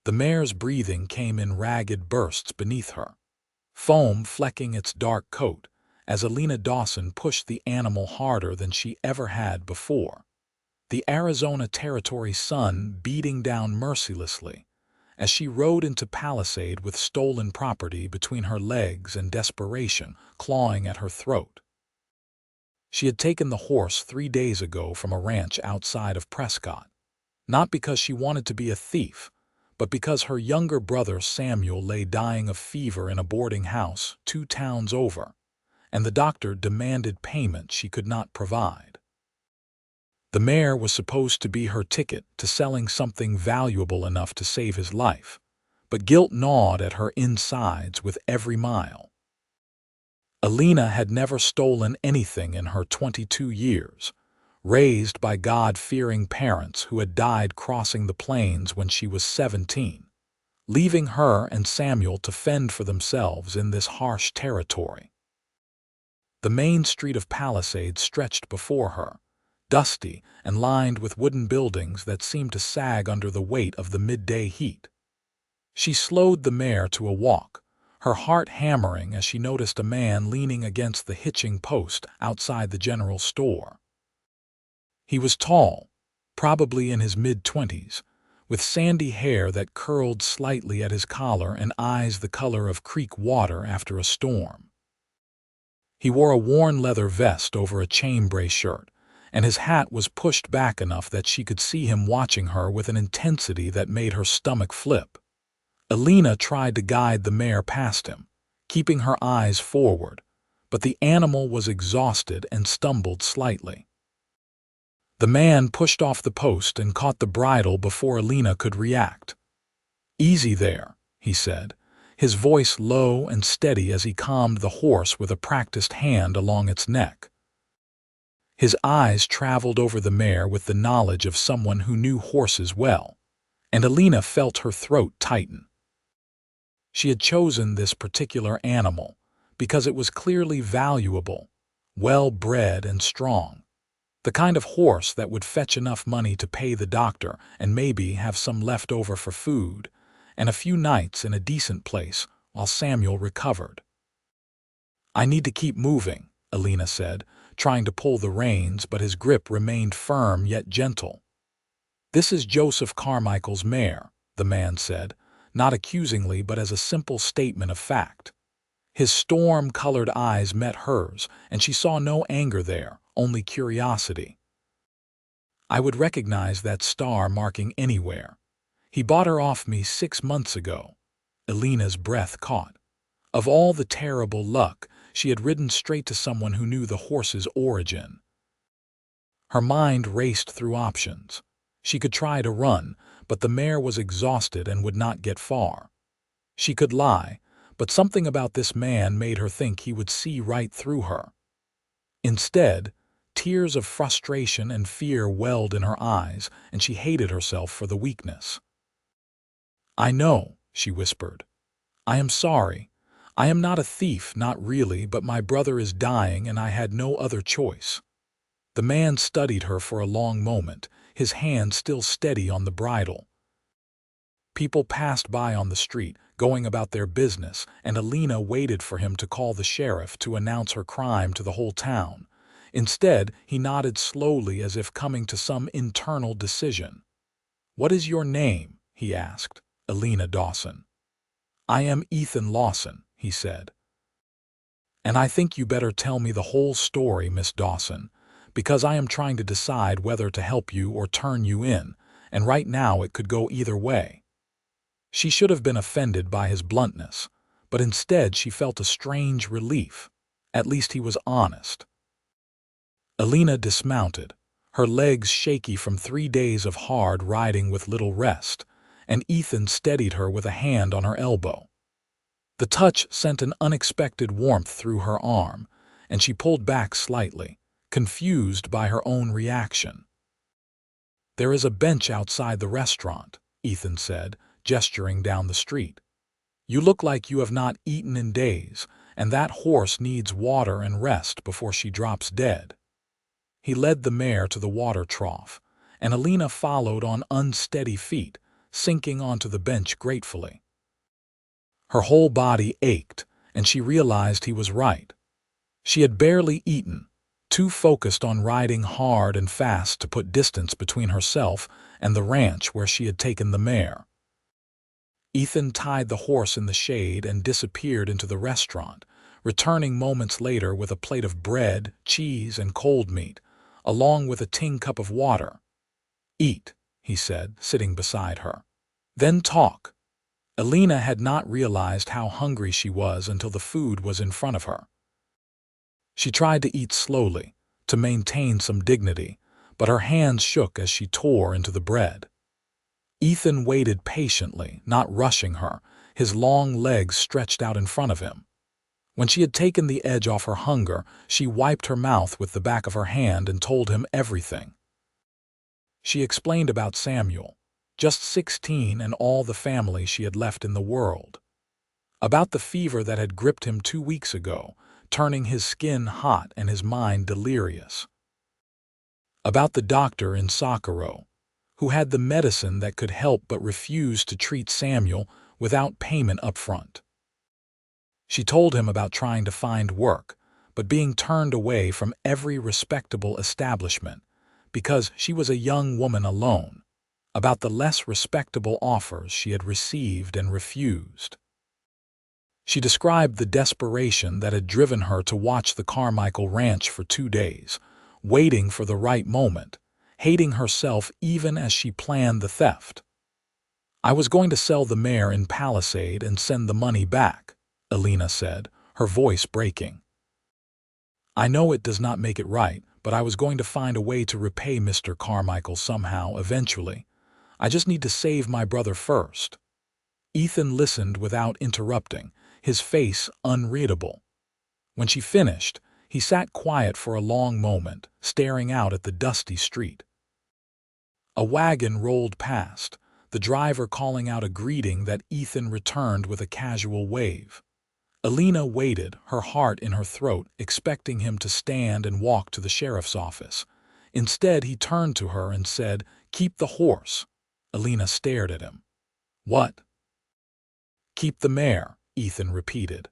The mare's breathing came in ragged bursts beneath her, foam flecking its dark coat as Elena Dawson pushed the animal harder than she ever had before. The Arizona Territory sun beating down mercilessly as she rode into Palisade with stolen property between her legs and desperation clawing at her throat. She had taken the horse 3 days ago from a ranch outside of Prescott, not because she wanted to be a thief, but because her younger brother Samuel lay dying of fever in a boarding house 2 towns over, and the doctor demanded payment she could not provide. The mare was supposed to be her ticket to selling something valuable enough to save his life, but guilt gnawed at her insides with every mile. Elena had never stolen anything in her 22 years, raised by God-fearing parents who had died crossing the plains when she was 17, leaving her and Samuel to fend for themselves in this harsh territory. The main street of Palisade stretched before her, dusty and lined with wooden buildings that seemed to sag under the weight of the midday heat. She slowed the mare to a walk, her heart hammering as she noticed a man leaning against the hitching post outside the general store. He was tall, probably in his mid-20s, with sandy hair that curled slightly at his collar and eyes the color of creek water after a storm. He wore a worn leather vest over a chambray shirt, and his hat was pushed back enough that she could see him watching her with an intensity that made her stomach flip. Elena tried to guide the mare past him, keeping her eyes forward, but the animal was exhausted and stumbled slightly. The man pushed off the post and caught the bridle before Elena could react. "Easy there," he said, his voice low and steady as he calmed the horse with a practiced hand along its neck. His eyes traveled over the mare with the knowledge of someone who knew horses well, and Elena felt her throat tighten. She had chosen this particular animal because it was clearly valuable, well-bred and strong, the kind of horse that would fetch enough money to pay the doctor and maybe have some left over for food and a few nights in a decent place while Samuel recovered. "I need to keep moving," Elena said, trying to pull the reins, but his grip remained firm yet gentle. "This is Joseph Carmichael's mare," the man said, not accusingly but as a simple statement of fact. His storm-colored eyes met hers, and she saw no anger there, only curiosity. "I would recognize that star marking anywhere. He bought her off me 6 months ago." Elena's breath caught. Of all the terrible luck, she had ridden straight to someone who knew the horse's origin. Her mind raced through options. She could try to run, but the mare was exhausted and would not get far. She could lie, but something about this man made her think he would see right through her. Instead, tears of frustration and fear welled in her eyes, and she hated herself for the weakness. "I know," she whispered. "I am sorry. I am not a thief, not really, but my brother is dying and I had no other choice." The man studied her for a long moment, his hand still steady on the bridle. People passed by on the street, going about their business, and Elena waited for him to call the sheriff to announce her crime to the whole town. Instead, he nodded slowly as if coming to some internal decision. "What is your name?" he asked. "Elena Dawson." "I am Ethan Lawson," he said. "And I think you better tell me the whole story, Miss Dawson, because I am trying to decide whether to help you or turn you in, and right now it could go either way." She should have been offended by his bluntness, but instead she felt a strange relief. At least he was honest. Elena dismounted, her legs shaky from 3 days of hard riding with little rest, and Ethan steadied her with a hand on her elbow. The touch sent an unexpected warmth through her arm, and she pulled back slightly, confused by her own reaction. "There is a bench outside the restaurant," Ethan said, gesturing down the street. "You look like you have not eaten in days, and that horse needs water and rest before she drops dead." He led the mare to the water trough, and Elena followed on unsteady feet, sinking onto the bench gratefully. Her whole body ached, and she realized he was right. She had barely eaten, too focused on riding hard and fast to put distance between herself and the ranch where she had taken the mare. Ethan tied the horse in the shade and disappeared into the restaurant, returning moments later with a plate of bread, cheese, and cold meat, along with a tin cup of water. "Eat," he said, sitting beside her. "Then talk." Elena had not realized how hungry she was until the food was in front of her. She tried to eat slowly, to maintain some dignity, but her hands shook as she tore into the bread. Ethan waited patiently, not rushing her, his long legs stretched out in front of him. When she had taken the edge off her hunger, she wiped her mouth with the back of her hand and told him everything. She explained about Samuel, just 16 and all the family she had left in the world. About the fever that had gripped him 2 weeks ago, turning his skin hot and his mind delirious. About the doctor in Socorro, who had the medicine that could help but refused to treat Samuel without payment up front. She told him about trying to find work, but being turned away from every respectable establishment because she was a young woman alone, about the less respectable offers she had received and refused. She described the desperation that had driven her to watch the Carmichael ranch for 2 days, waiting for the right moment, hating herself even as she planned the theft. "I was going to sell the mare in Palisade and send the money back," Elena said, her voice breaking. "I know it does not make it right, but I was going to find a way to repay Mr. Carmichael somehow eventually. I just need to save my brother first." Ethan listened without interrupting, his face unreadable. When she finished, he sat quiet for a long moment, staring out at the dusty street. A wagon rolled past, the driver calling out a greeting that Ethan returned with a casual wave. Elena waited, her heart in her throat, expecting him to stand and walk to the sheriff's office. Instead, he turned to her and said, "Keep the horse." Elena stared at him. "What?" "Keep the mare," Ethan repeated.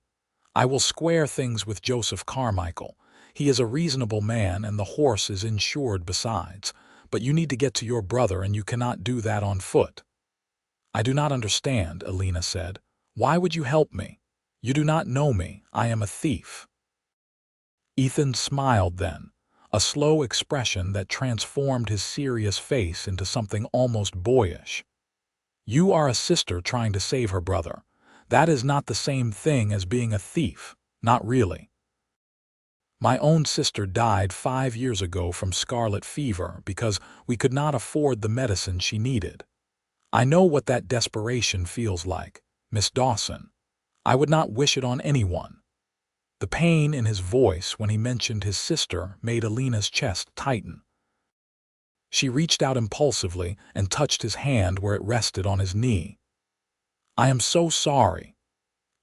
"I will square things with Joseph Carmichael. He is a reasonable man and the horse is insured besides. But you need to get to your brother and you cannot do that on foot." "I do not understand," Elena said. "Why would you help me? You do not know me. I am a thief." Ethan smiled then, a slow expression that transformed his serious face into something almost boyish. "You are a sister trying to save her brother. That is not the same thing as being a thief, not really. My own sister died 5 years ago from scarlet fever because we could not afford the medicine she needed. I know what that desperation feels like, Miss Dawson. I would not wish it on anyone." The pain in his voice when he mentioned his sister made Elena's chest tighten. She reached out impulsively and touched his hand where it rested on his knee. "I am so sorry."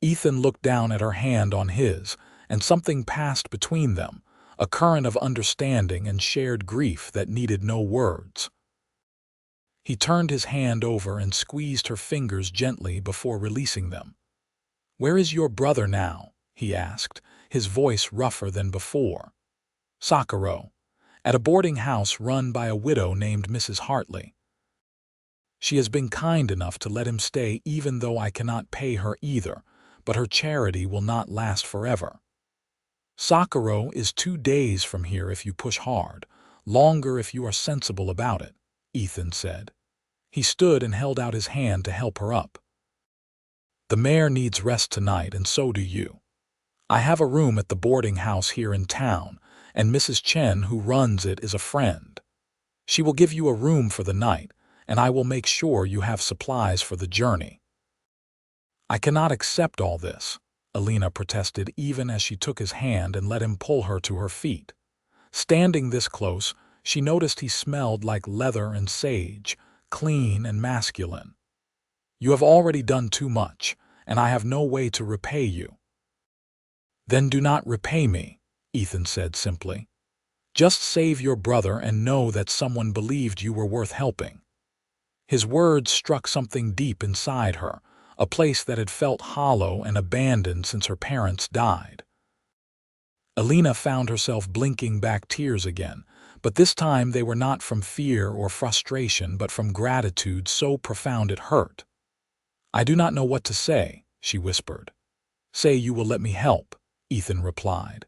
Ethan looked down at her hand on his, and something passed between them, a current of understanding and shared grief that needed no words. He turned his hand over and squeezed her fingers gently before releasing them. "Where is your brother now?" he asked, his voice rougher than before. "Socorro, at a boarding house run by a widow named Mrs. Hartley. She has been kind enough to let him stay even though I cannot pay her either, but her charity will not last forever. Socorro is 2 days from here if you push hard, longer if you are sensible about it," Ethan said. He stood and held out his hand to help her up. "The mare needs rest tonight, and so do you. I have a room at the boarding house here in town, and Mrs. Chen, who runs it, is a friend. She will give you a room for the night, and I will make sure you have supplies for the journey." "I cannot accept all this," Elena protested even as she took his hand and let him pull her to her feet. Standing this close, she noticed he smelled like leather and sage, clean and masculine. "You have already done too much, and I have no way to repay you." "Then do not repay me," Ethan said simply. "Just save your brother and know that someone believed you were worth helping." His words struck something deep inside her, a place that had felt hollow and abandoned since her parents died. Elena found herself blinking back tears again, but this time they were not from fear or frustration, but from gratitude so profound it hurt. "I do not know what to say," she whispered. "Say you will let me help," Ethan replied.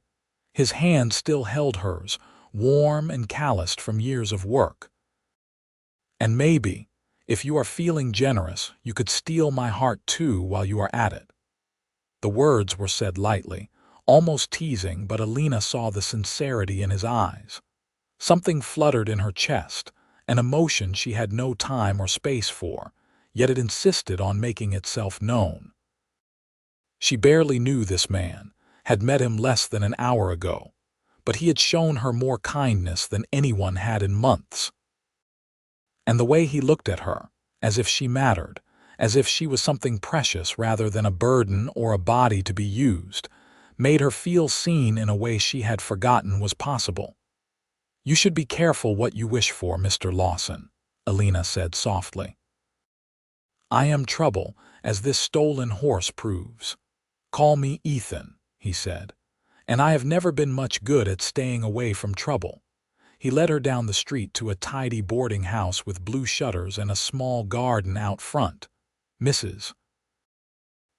His hand still held hers, warm and calloused from years of work. "And maybe, if you are feeling generous, you could steal my heart too while you are at it." The words were said lightly, almost teasing, but Elena saw the sincerity in his eyes. Something fluttered in her chest, an emotion she had no time or space for, yet it insisted on making itself known. She barely knew this man, had met him less than an hour ago, but he had shown her more kindness than anyone had in months. And the way he looked at her, as if she mattered, as if she was something precious rather than a burden or a body to be used, made her feel seen in a way she had forgotten was possible. "You should be careful what you wish for, Mr. Lawson," Elena said softly. "I am trouble, as this stolen horse proves. Call me Ethan," he said, "and I have never been much good at staying away from trouble." He led her down the street to a tidy boarding house with blue shutters and a small garden out front. Mrs.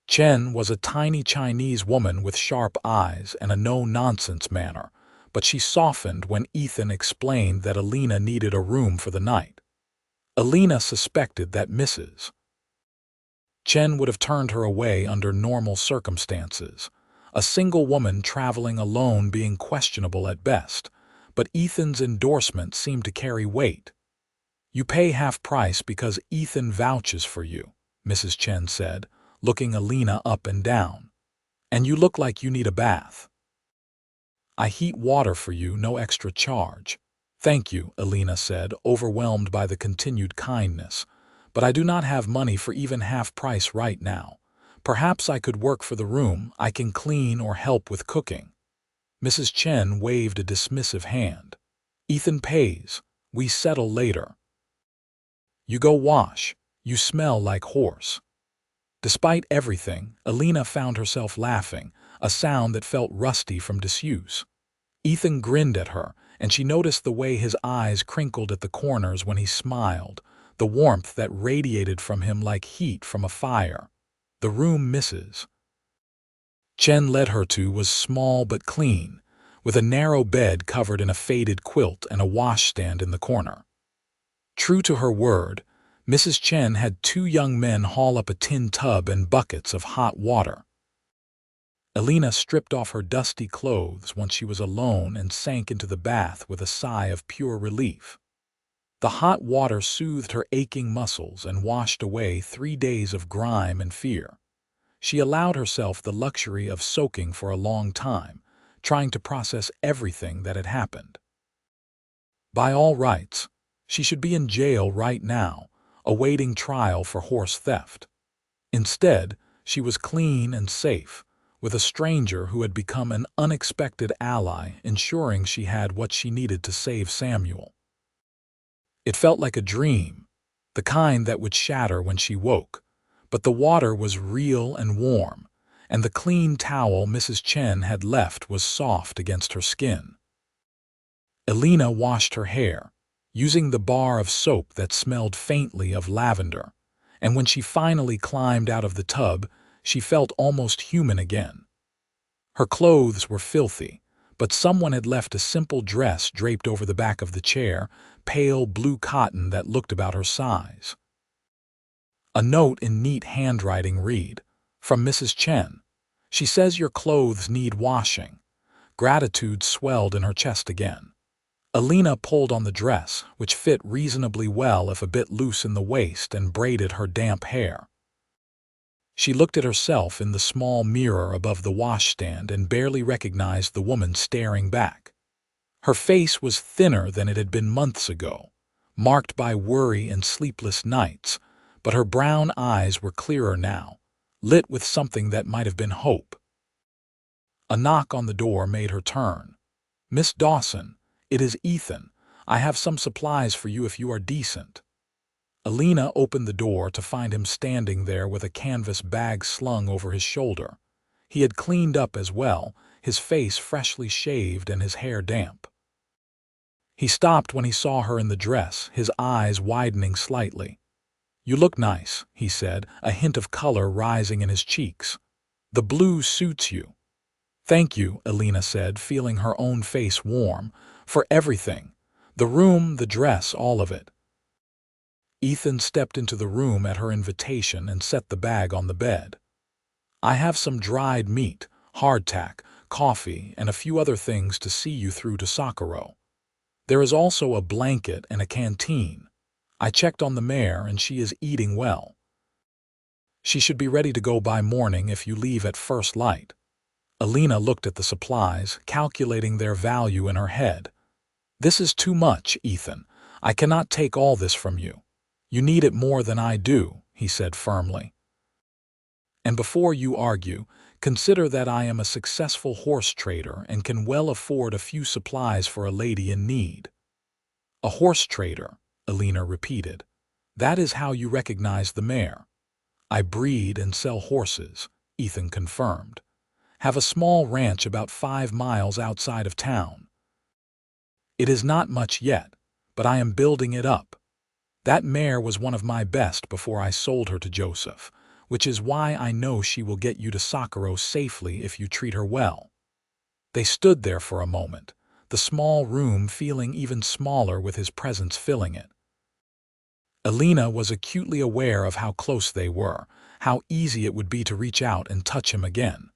Chen was a tiny Chinese woman with sharp eyes and a no-nonsense manner, but she softened when Ethan explained that Elena needed a room for the night. Elena suspected that Mrs. Chen would have turned her away under normal circumstances, a single woman traveling alone being questionable at best, but Ethan's endorsement seemed to carry weight. "You pay half price because Ethan vouches for you," Mrs. Chen said, looking Elena up and down. "And you look like you need a bath. I heat water for you, no extra charge." "Thank you," Elena said, overwhelmed by the continued kindness. "But I do not have money for even half price right now. Perhaps I could work for the room. I can clean or help with cooking." Mrs. Chen waved a dismissive hand. "Ethan pays. We settle later. You go wash. You smell like horse." Despite everything, Elena found herself laughing, a sound that felt rusty from disuse. Ethan grinned at her, and she noticed the way his eyes crinkled at the corners when he smiled, the warmth that radiated from him like heat from a fire. The room Mrs. Chen led her to was small but clean, with a narrow bed covered in a faded quilt and a washstand in the corner. True to her word, Mrs. Chen had two young men haul up a tin tub and buckets of hot water. Elena stripped off her dusty clothes once she was alone and sank into the bath with a sigh of pure relief. The hot water soothed her aching muscles and washed away 3 days of grime and fear. She allowed herself the luxury of soaking for a long time, trying to process everything that had happened. By all rights, she should be in jail right now, awaiting trial for horse theft. Instead, she was clean and safe, with a stranger who had become an unexpected ally, ensuring she had what she needed to save Samuel. It felt like a dream, the kind that would shatter when she woke, but the water was real and warm, and the clean towel Mrs. Chen had left was soft against her skin. Elena washed her hair, using the bar of soap that smelled faintly of lavender, and when she finally climbed out of the tub, she felt almost human again. Her clothes were filthy, but someone had left a simple dress draped over the back of the chair, pale blue cotton that looked about her size. A note in neat handwriting read, "From Mrs. Chen. She says your clothes need washing." Gratitude swelled in her chest again. Elena pulled on the dress, which fit reasonably well if a bit loose in the waist, and braided her damp hair. She looked at herself in the small mirror above the washstand and barely recognized the woman staring back. Her face was thinner than it had been months ago, marked by worry and sleepless nights, but her brown eyes were clearer now, lit with something that might have been hope. A knock on the door made her turn. "Miss Dawson, it is Ethan. I have some supplies for you if you are decent." Elena opened the door to find him standing there with a canvas bag slung over his shoulder. He had cleaned up as well, his face freshly shaved and his hair damp. He stopped when he saw her in the dress, his eyes widening slightly. "You look nice," he said, a hint of color rising in his cheeks. "The blue suits you." "Thank you," Elena said, feeling her own face warm. "For everything. The room, the dress, all of it." Ethan stepped into the room at her invitation and set the bag on the bed. "I have some dried meat, hardtack, coffee, and a few other things to see you through to Sakuro. There is also a blanket and a canteen. I checked on the mare and she is eating well. She should be ready to go by morning if you leave at first light." Elena looked at the supplies, calculating their value in her head. "This is too much, Ethan. I cannot take all this from you. You need it more than I do," he said firmly. "And before you argue, consider that I am a successful horse trader and can well afford a few supplies for a lady in need." "A horse trader," Elena repeated. "That is how you recognize the mare." "I breed and sell horses," Ethan confirmed. "Have a small ranch about 5 miles outside of town. It is not much yet, but I am building it up. That mare was one of my best before I sold her to Joseph, which is why I know she will get you to Sakuro safely if you treat her well." They stood there for a moment, the small room feeling even smaller with his presence filling it. Elena was acutely aware of how close they were, how easy it would be to reach out and touch him again.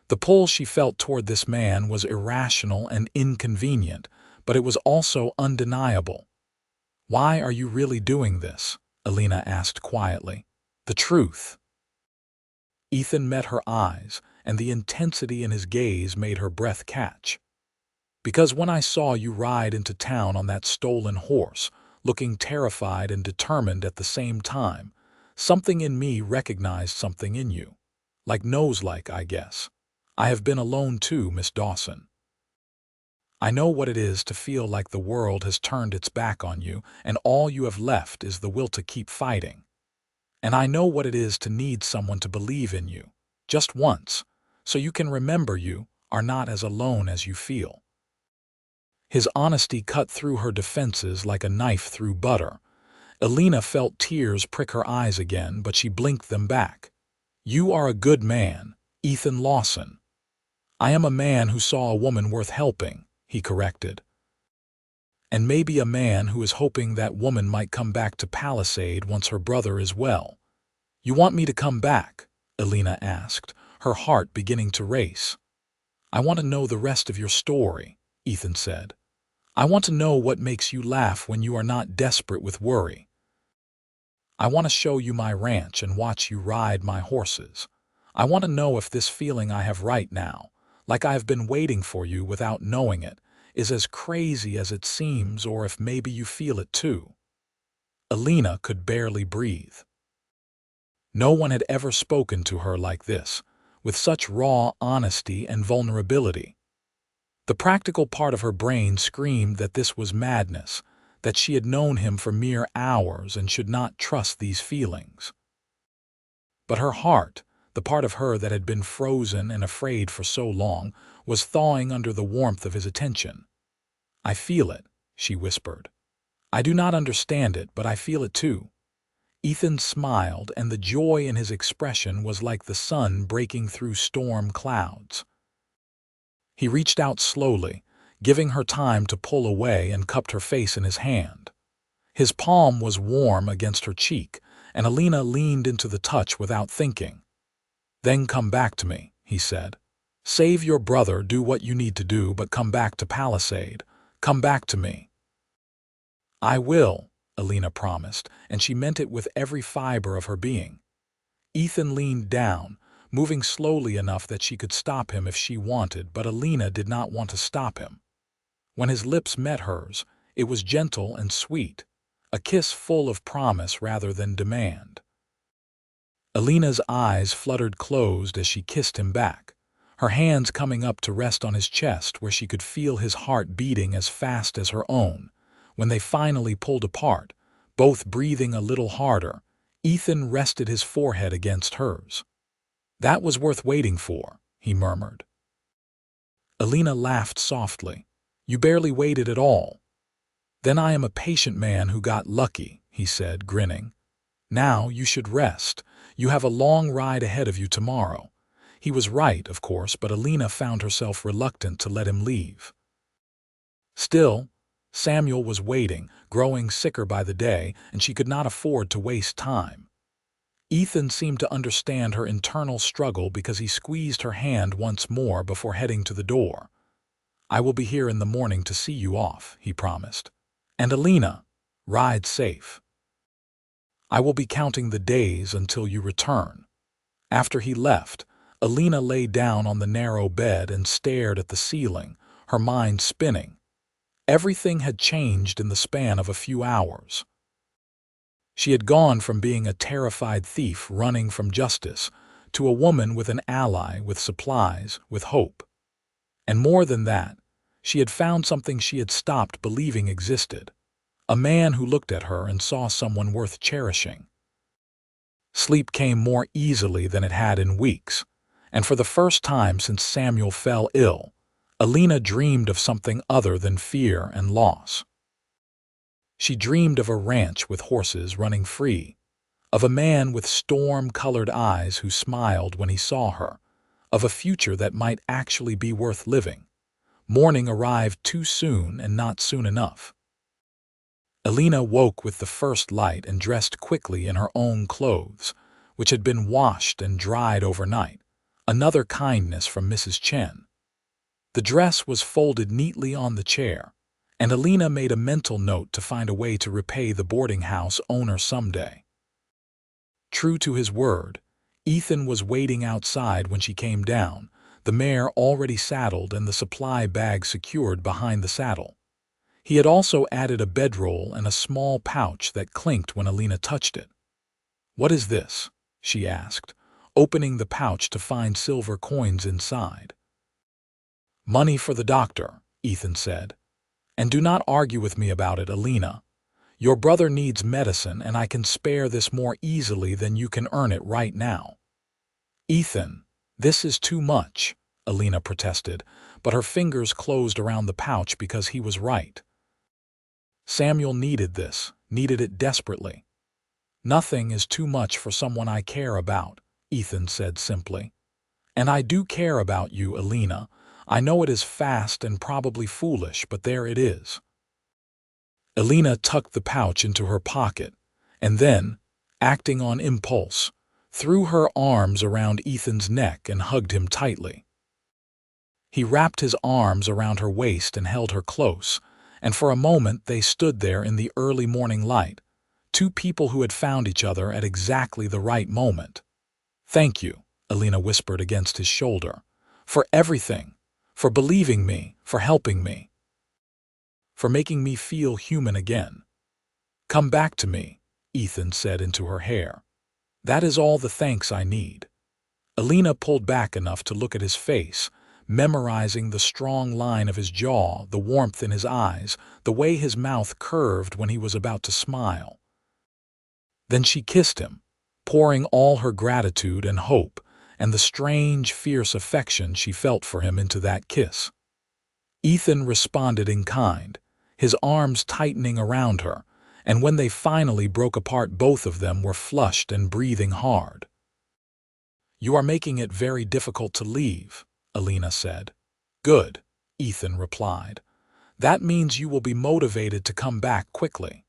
The pull she felt toward this man was irrational and inconvenient, but it was also undeniable. "Why are you really doing this?" Elena asked quietly. "The truth." Ethan met her eyes, and the intensity in his gaze made her breath catch. "Because when I saw you ride into town on that stolen horse, looking terrified and determined at the same time, something in me recognized something in you. Like, I guess. I have been alone too, Miss Dawson. I know what it is to feel like the world has turned its back on you and all you have left is the will to keep fighting. And I know what it is to need someone to believe in you, just once, so you can remember you are not as alone as you feel." His honesty cut through her defenses like a knife through butter. Elena felt tears prick her eyes again, but she blinked them back. "You are a good man, Ethan Lawson." "I am a man who saw a woman worth helping," he corrected. "And maybe a man who is hoping that woman might come back to Palisade once her brother is well." "You want me to come back?" Elena asked, her heart beginning to race. "I want to know the rest of your story," Ethan said. "I want to know what makes you laugh when you are not desperate with worry. I want to show you my ranch and watch you ride my horses. I want to know if this feeling I have right now, like I have been waiting for you without knowing it, is as crazy as it seems or if maybe you feel it too." Elena could barely breathe. No one had ever spoken to her like this, with such raw honesty and vulnerability. The practical part of her brain screamed that this was madness, that she had known him for mere hours and should not trust these feelings. But her heart, the part of her that had been frozen and afraid for so long, was thawing under the warmth of his attention. "I feel it," she whispered. "I do not understand it, but I feel it too." Ethan smiled, and the joy in his expression was like the sun breaking through storm clouds. He reached out slowly, giving her time to pull away, and cupped her face in his hand. His palm was warm against her cheek, and Elena leaned into the touch without thinking. "Then come back to me," he said. "Save your brother, do what you need to do, but come back to Palisade. Come back to me." "I will," Elena promised, and she meant it with every fiber of her being. Ethan leaned down, moving slowly enough that she could stop him if she wanted, but Elena did not want to stop him. When his lips met hers, it was gentle and sweet, a kiss full of promise rather than demand. Elena's eyes fluttered closed as she kissed him back, her hands coming up to rest on his chest where she could feel his heart beating as fast as her own. When they finally pulled apart, Both breathing a little harder, Ethan rested his forehead against hers. "That was worth waiting for," he murmured. Elena laughed softly. "You barely waited at all." "Then I am a patient man who got lucky," he said, grinning. "Now you should rest. You have a long ride ahead of you tomorrow." He was right, of course, but Elena found herself reluctant to let him leave. Still, Samuel was waiting, growing sicker by the day, and she could not afford to waste time. Ethan seemed to understand her internal struggle because he squeezed her hand once more before heading to the door. "I will be here in the morning to see you off," he promised. "And Elena, ride safe. I will be counting the days until you return." After he left, Elena lay down on the narrow bed and stared at the ceiling, her mind spinning. Everything had changed in the span of a few hours. She had gone from being a terrified thief running from justice to a woman with an ally, with supplies, with hope. And more than that, she had found something she had stopped believing existed. A man who looked at her and saw someone worth cherishing. Sleep came more easily than it had in weeks, and for the first time since Samuel fell ill, Elena dreamed of something other than fear and loss. She dreamed of a ranch with horses running free, of a man with storm-colored eyes who smiled when he saw her, of a future that might actually be worth living. Morning arrived too soon and not soon enough. Elena woke with the first light and dressed quickly in her own clothes, which had been washed and dried overnight, another kindness from Mrs. Chen. The dress was folded neatly on the chair, and Elena made a mental note to find a way to repay the boarding house owner someday. True to his word, Ethan was waiting outside when she came down, the mare already saddled and the supply bag secured behind the saddle. He had also added a bedroll and a small pouch that clinked when Elena touched it. "What is this?" she asked, opening the pouch to find silver coins inside. "Money for the doctor," Ethan said. "And do not argue with me about it, Elena. Your brother needs medicine, and I can spare this more easily than you can earn it right now." "Ethan, this is too much," Elena protested, but her fingers closed around the pouch because he was right. Samuel needed this, needed it desperately. "Nothing is too much for someone I care about," Ethan said simply. "And I do care about you, Elena. I know it is fast and probably foolish, but there it is." Elena tucked the pouch into her pocket, and then, acting on impulse, threw her arms around Ethan's neck and hugged him tightly. He wrapped his arms around her waist and held her close, and for a moment they stood there in the early morning light, two people who had found each other at exactly the right moment. "Thank you," Elena whispered against his shoulder, "for everything, for believing me, for helping me, for making me feel human again." "Come back to me," Ethan said into her hair. "That is all the thanks I need." Elena pulled back enough to look at his face, memorizing the strong line of his jaw, the warmth in his eyes, the way his mouth curved when he was about to smile. Then she kissed him, pouring all her gratitude and hope and the strange, fierce affection she felt for him into that kiss. Ethan responded in kind, his arms tightening around her, and when they finally broke apart, both of them were flushed and breathing hard. "You are making it very difficult to leave," Elena said. "Good," Ethan replied. "That means you will be motivated to come back quickly."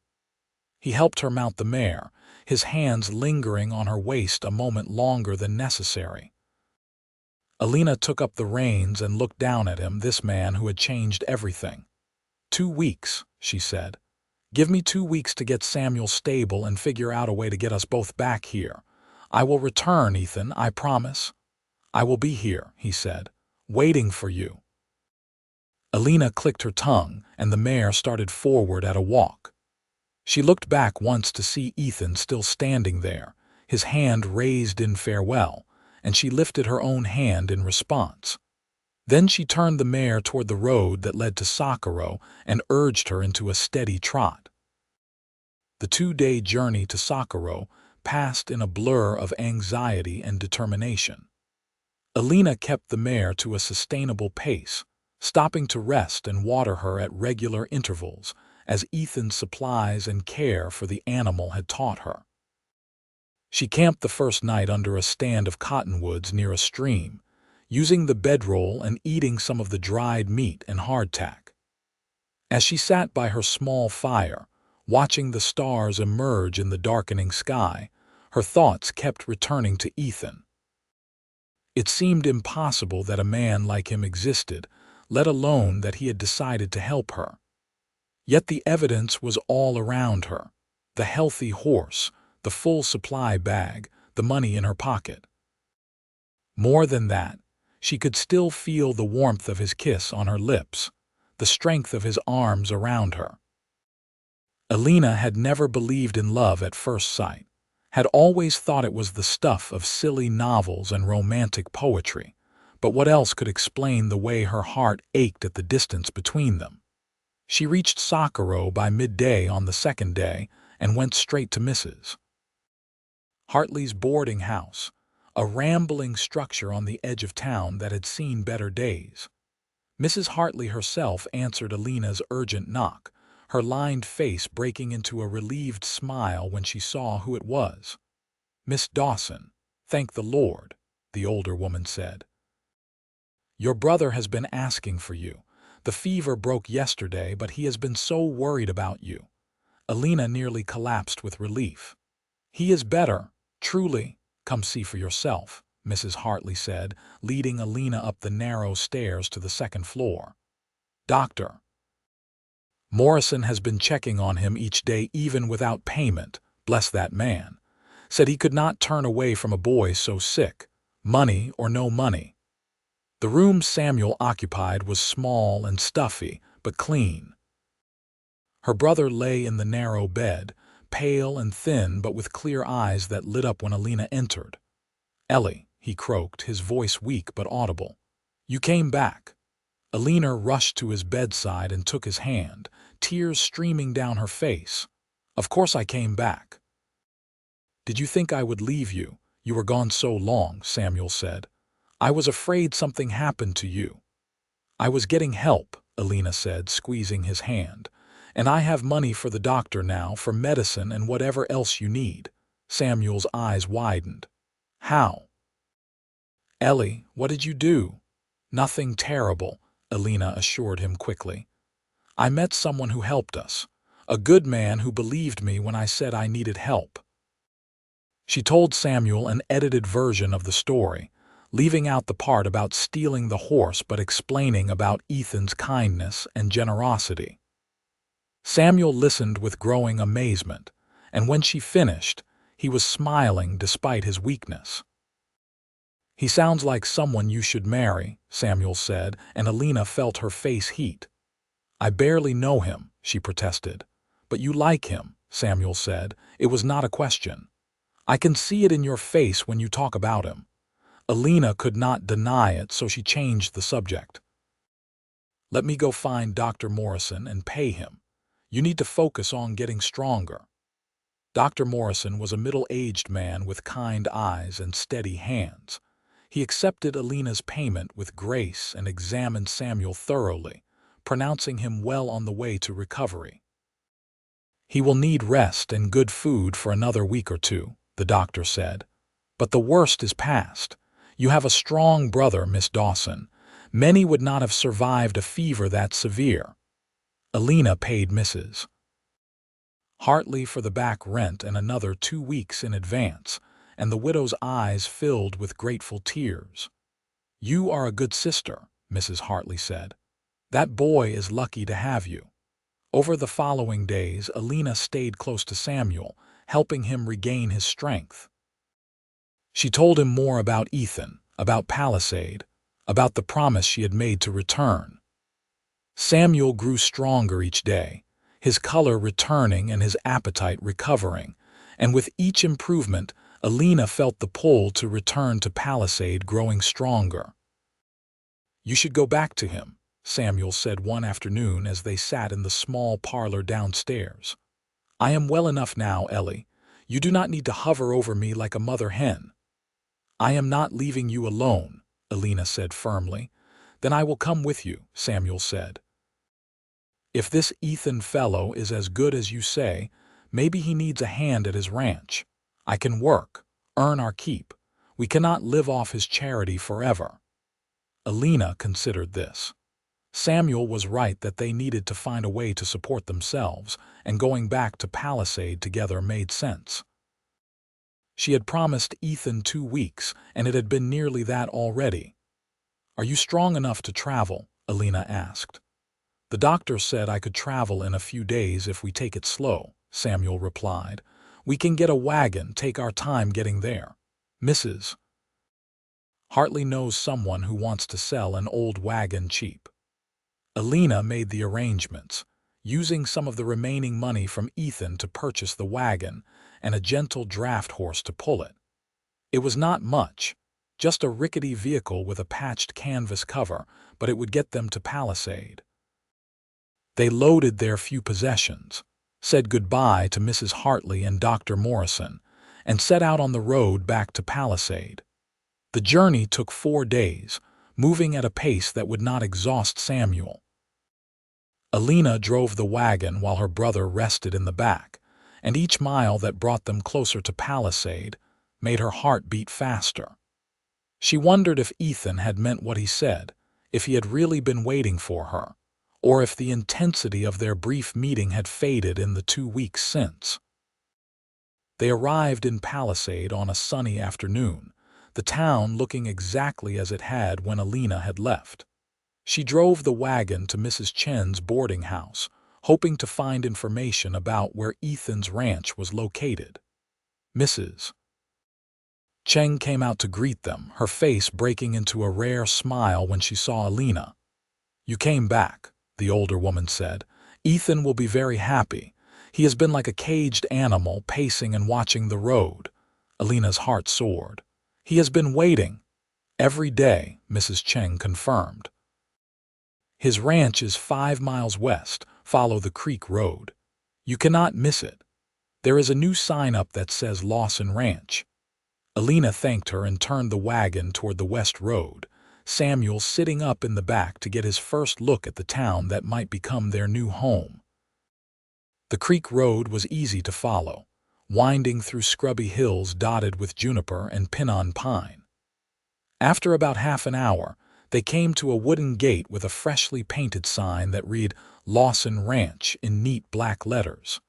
He helped her mount the mare, his hands lingering on her waist a moment longer than necessary. Elena took up the reins and looked down at him, this man who had changed everything. 2 weeks, she said. "Give me 2 weeks to get Samuel stable and figure out a way to get us both back here. I will return, Ethan, I promise." "I will be here," he said, "waiting for you." Elena clicked her tongue, and the mare started forward at a walk. She looked back once to see Ethan still standing there, his hand raised in farewell, and she lifted her own hand in response. Then she turned the mare toward the road that led to Sakuro and urged her into a steady trot. The 2-day journey to Sakaro passed in a blur of anxiety and determination. Elena kept the mare to a sustainable pace, stopping to rest and water her at regular intervals, as Ethan's supplies and care for the animal had taught her. She camped the first night under a stand of cottonwoods near a stream, using the bedroll and eating some of the dried meat and hardtack. As she sat by her small fire, watching the stars emerge in the darkening sky, her thoughts kept returning to Ethan. It seemed impossible that a man like him existed, let alone that he had decided to help her. Yet the evidence was all around her: the healthy horse, the full supply bag, the money in her pocket. More than that, she could still feel the warmth of his kiss on her lips, the strength of his arms around her. Elena had never believed in love at first sight, had always thought it was the stuff of silly novels and romantic poetry, but what else could explain the way her heart ached at the distance between them? She reached Sakaro by midday on the second day and went straight to Mrs. Hartley's boarding house, a rambling structure on the edge of town that had seen better days. Mrs. Hartley herself answered Elena's urgent knock, her lined face breaking into a relieved smile when she saw who it was. "Miss Dawson, thank the Lord," the older woman said. "Your brother has been asking for you. The fever broke yesterday, but he has been so worried about you." Elena nearly collapsed with relief. "He is better, truly. Come see for yourself," Mrs. Hartley said, leading Elena up the narrow stairs to the second floor. "Doctor Morrison has been checking on him each day even without payment, bless that man. Said he could not turn away from a boy so sick, money or no money." The room Samuel occupied was small and stuffy, but clean. Her brother lay in the narrow bed, pale and thin but with clear eyes that lit up when Elena entered. "Ellie," he croaked, his voice weak but audible. "You came back." Elena rushed to his bedside and took his hand, tears streaming down her face. "Of course I came back." "Did you think I would leave you? You were gone so long," Samuel said. "I was afraid something happened to you." "I was getting help," Elena said, squeezing his hand. "And I have money for the doctor now, for medicine and whatever else you need." Samuel's eyes widened. "How?" "Ellie, what did you do?" "Nothing terrible," Elena assured him quickly. "I met someone who helped us, a good man who believed me when I said I needed help." She told Samuel an edited version of the story, leaving out the part about stealing the horse but explaining about Ethan's kindness and generosity. Samuel listened with growing amazement, and when she finished, he was smiling despite his weakness. "He sounds like someone you should marry," Samuel said, and Elena felt her face heat. "I barely know him," she protested. "But you like him," Samuel said. "It was not a question. I can see it in your face when you talk about him." Elena could not deny it, so she changed the subject. "Let me go find Dr. Morrison and pay him. You need to focus on getting stronger." Dr. Morrison was a middle-aged man with kind eyes and steady hands. He accepted Elena's payment with grace and examined Samuel thoroughly, pronouncing him well on the way to recovery. "He will need rest and good food for another week or two," the doctor said. "But the worst is past. You have a strong brother, Miss Dawson. Many would not have survived a fever that severe." Elena paid Mrs. Hartley for the back rent and another 2 weeks in advance, and the widow's eyes filled with grateful tears. "You are a good sister," Mrs. Hartley said. "That boy is lucky to have you." Over the following days, Elena stayed close to Samuel, helping him regain his strength. She told him more about Ethan, about Palisade, about the promise she had made to return. Samuel grew stronger each day, his color returning and his appetite recovering, and with each improvement, Elena felt the pull to return to Palisade growing stronger. "You should go back to him," Samuel said one afternoon as they sat in the small parlor downstairs. I am well enough now, Ellie. You do not need to hover over me like a mother hen. I am not leaving you alone, Elena said firmly. Then I will come with you, Samuel said. If this Ethan fellow is as good as you say, maybe he needs a hand at his ranch. I can work, earn our keep. We cannot live off his charity forever. Elena considered this. Samuel was right that they needed to find a way to support themselves, and going back to Palisade together made sense. She had promised Ethan 2 weeks, and it had been nearly that already. Are you strong enough to travel? Elena asked. The doctor said I could travel in a few days if we take it slow, Samuel replied. We can get a wagon, take our time getting there. Mrs. Hartley knows someone who wants to sell an old wagon cheap. Elena made the arrangements, using some of the remaining money from Ethan to purchase the wagon and a gentle draft horse to pull it. It was not much, just a rickety vehicle with a patched canvas cover, but it would get them to Palisade. They loaded their few possessions, said goodbye to Mrs. Hartley and Dr. Morrison, and set out on the road back to Palisade. The journey took 4 days, moving at a pace that would not exhaust Samuel. Elena drove the wagon while her brother rested in the back, and each mile that brought them closer to Palisade made her heart beat faster. She wondered if Ethan had meant what he said, if he had really been waiting for her, or if the intensity of their brief meeting had faded in the 2 weeks since. They arrived in Palisade on a sunny afternoon, the town looking exactly as it had when Elena had left. She drove the wagon to Mrs. Chen's boarding house, hoping to find information about where Ethan's ranch was located. Mrs. Chen came out to greet them, her face breaking into a rare smile when she saw Elena. You came back, the older woman said. Ethan will be very happy. He has been like a caged animal, pacing and watching the road. Elena's heart soared. He has been waiting. Every day, Mrs. Cheng confirmed. His ranch is 5 miles west. Follow the creek road. You cannot miss it. There is a new sign up that says Lawson Ranch. Elena thanked her and turned the wagon toward the west road, Samuel sitting up in the back to get his first look at the town that might become their new home. The creek road was easy to follow, winding through scrubby hills dotted with juniper and pinon pine. After about half an hour, they came to a wooden gate with a freshly painted sign that read Lawson Ranch in neat black letters.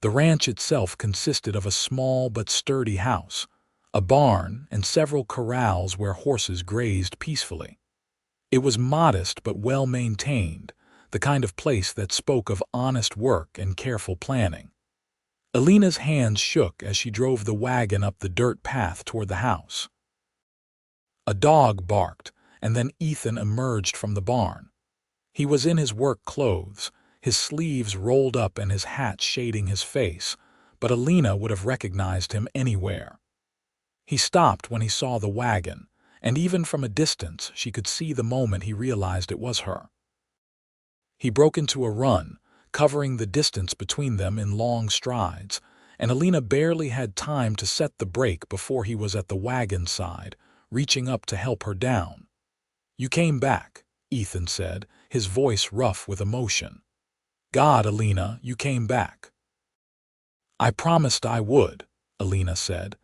The ranch itself consisted of a small but sturdy house, a barn, and several corrals where horses grazed peacefully. It was modest but well-maintained, the kind of place that spoke of honest work and careful planning. Elena's hands shook as she drove the wagon up the dirt path toward the house. A dog barked, and then Ethan emerged from the barn. He was in his work clothes, his sleeves rolled up and his hat shading his face, but Elena would have recognized him anywhere. He stopped when he saw the wagon, and even from a distance she could see the moment he realized it was her. He broke into a run, covering the distance between them in long strides, and Elena barely had time to set the brake before he was at the wagon's side, reaching up to help her down. You came back, Ethan said, his voice rough with emotion. God, Elena, you came back. I promised I would, Elena said,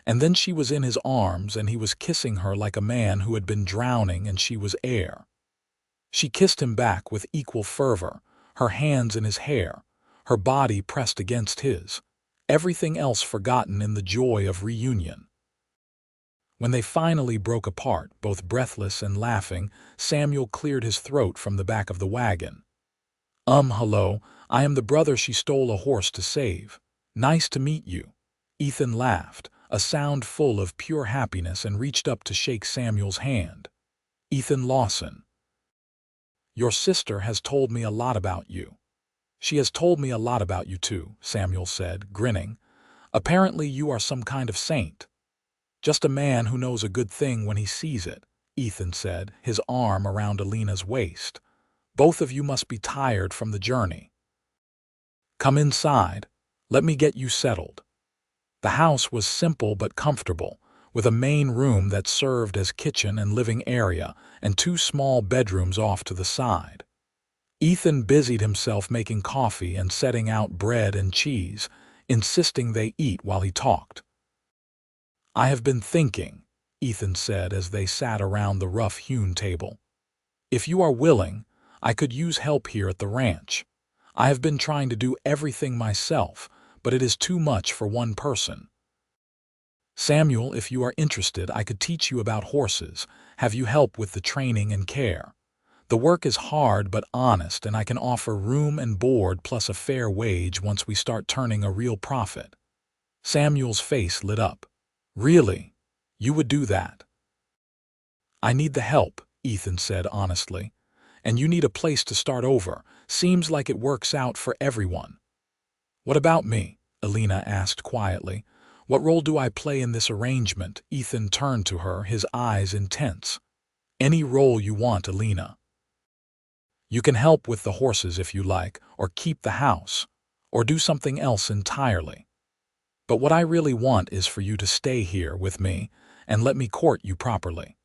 and then she was in his arms and he was kissing her like a man who had been drowning and she was air. She kissed him back with equal fervor, her hands in his hair, her body pressed against his, everything else forgotten in the joy of reunion. When they finally broke apart, both breathless and laughing, Samuel cleared his throat from the back of the wagon. Hello, I am the brother she stole a horse to save. Nice to meet you. Ethan laughed, a sound full of pure happiness, and reached up to shake Samuel's hand. Ethan Lawson. Your sister has told me a lot about you. She has told me a lot about you too, Samuel said, grinning. Apparently you are some kind of saint. Just a man who knows a good thing when he sees it, Ethan said, his arm around Elena's waist. Both of you must be tired from the journey. Come inside. Let me get you settled." The house was simple but comfortable, with a main room that served as kitchen and living area and two small bedrooms off to the side. Ethan busied himself making coffee and setting out bread and cheese, insisting they eat while he talked. "I have been thinking," Ethan said as they sat around the rough-hewn table. "If you are willing, I could use help here at the ranch. I have been trying to do everything myself, but it is too much for one person. Samuel, if you are interested, I could teach you about horses, have you help with the training and care. The work is hard but honest, and I can offer room and board plus a fair wage once we start turning a real profit." Samuel's face lit up. "Really? You would do that?" "I need the help," Ethan said honestly. "And you need a place to start over. Seems like it works out for everyone." "What about me?" Elena asked quietly. "What role do I play in this arrangement?" Ethan turned to her, his eyes intense. "Any role you want, Elena. You can help with the horses if you like, or keep the house, or do something else entirely. But what I really want is for you to stay here with me and let me court you properly.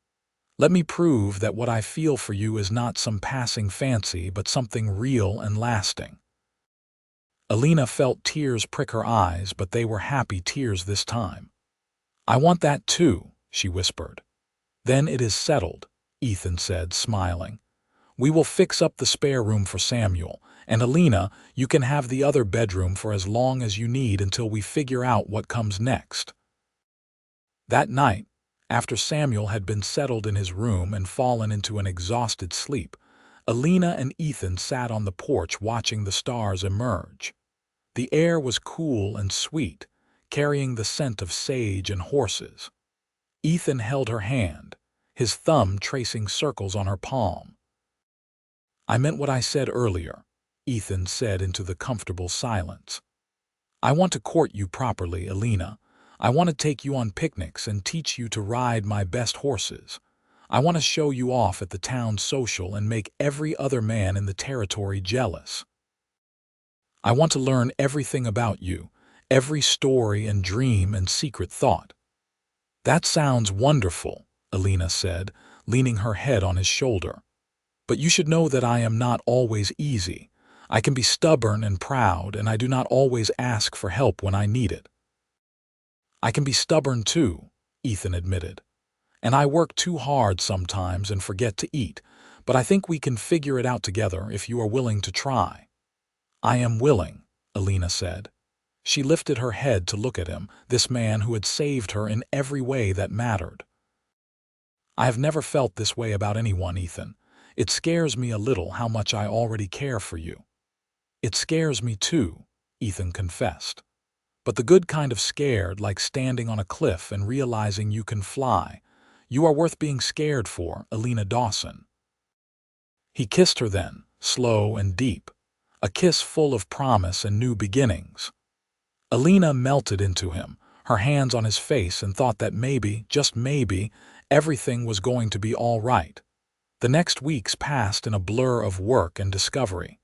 Let me prove that what I feel for you is not some passing fancy but something real and lasting." Elena felt tears prick her eyes, but they were happy tears this time. "I want that too," she whispered. "Then it is settled," Ethan said, smiling. "We will fix up the spare room for Samuel, and Elena, you can have the other bedroom for as long as you need until we figure out what comes next." That night, after Samuel had been settled in his room and fallen into an exhausted sleep, Elena and Ethan sat on the porch watching the stars emerge. The air was cool and sweet, carrying the scent of sage and horses. Ethan held her hand, his thumb tracing circles on her palm. "I meant what I said earlier," Ethan said into the comfortable silence. "I want to court you properly, Elena. I want to take you on picnics and teach you to ride my best horses. I want to show you off at the town social and make every other man in the territory jealous. I want to learn everything about you, every story and dream and secret thought." "That sounds wonderful," Elena said, leaning her head on his shoulder. "But you should know that I am not always easy. I can be stubborn and proud, and I do not always ask for help when I need it." "I can be stubborn too," Ethan admitted. "And I work too hard sometimes and forget to eat, but I think we can figure it out together if you are willing to try." "I am willing," Elena said. She lifted her head to look at him, this man who had saved her in every way that mattered. "I have never felt this way about anyone, Ethan. It scares me a little how much I already care for you." "It scares me too," Ethan confessed. "But the good kind of scared, like standing on a cliff and realizing you can fly. You are worth being scared for, Elena Dawson." He kissed her then, slow and deep, a kiss full of promise and new beginnings. Elena melted into him, her hands on his face, and thought that maybe, just maybe, everything was going to be all right. The next weeks passed in a blur of work and discovery.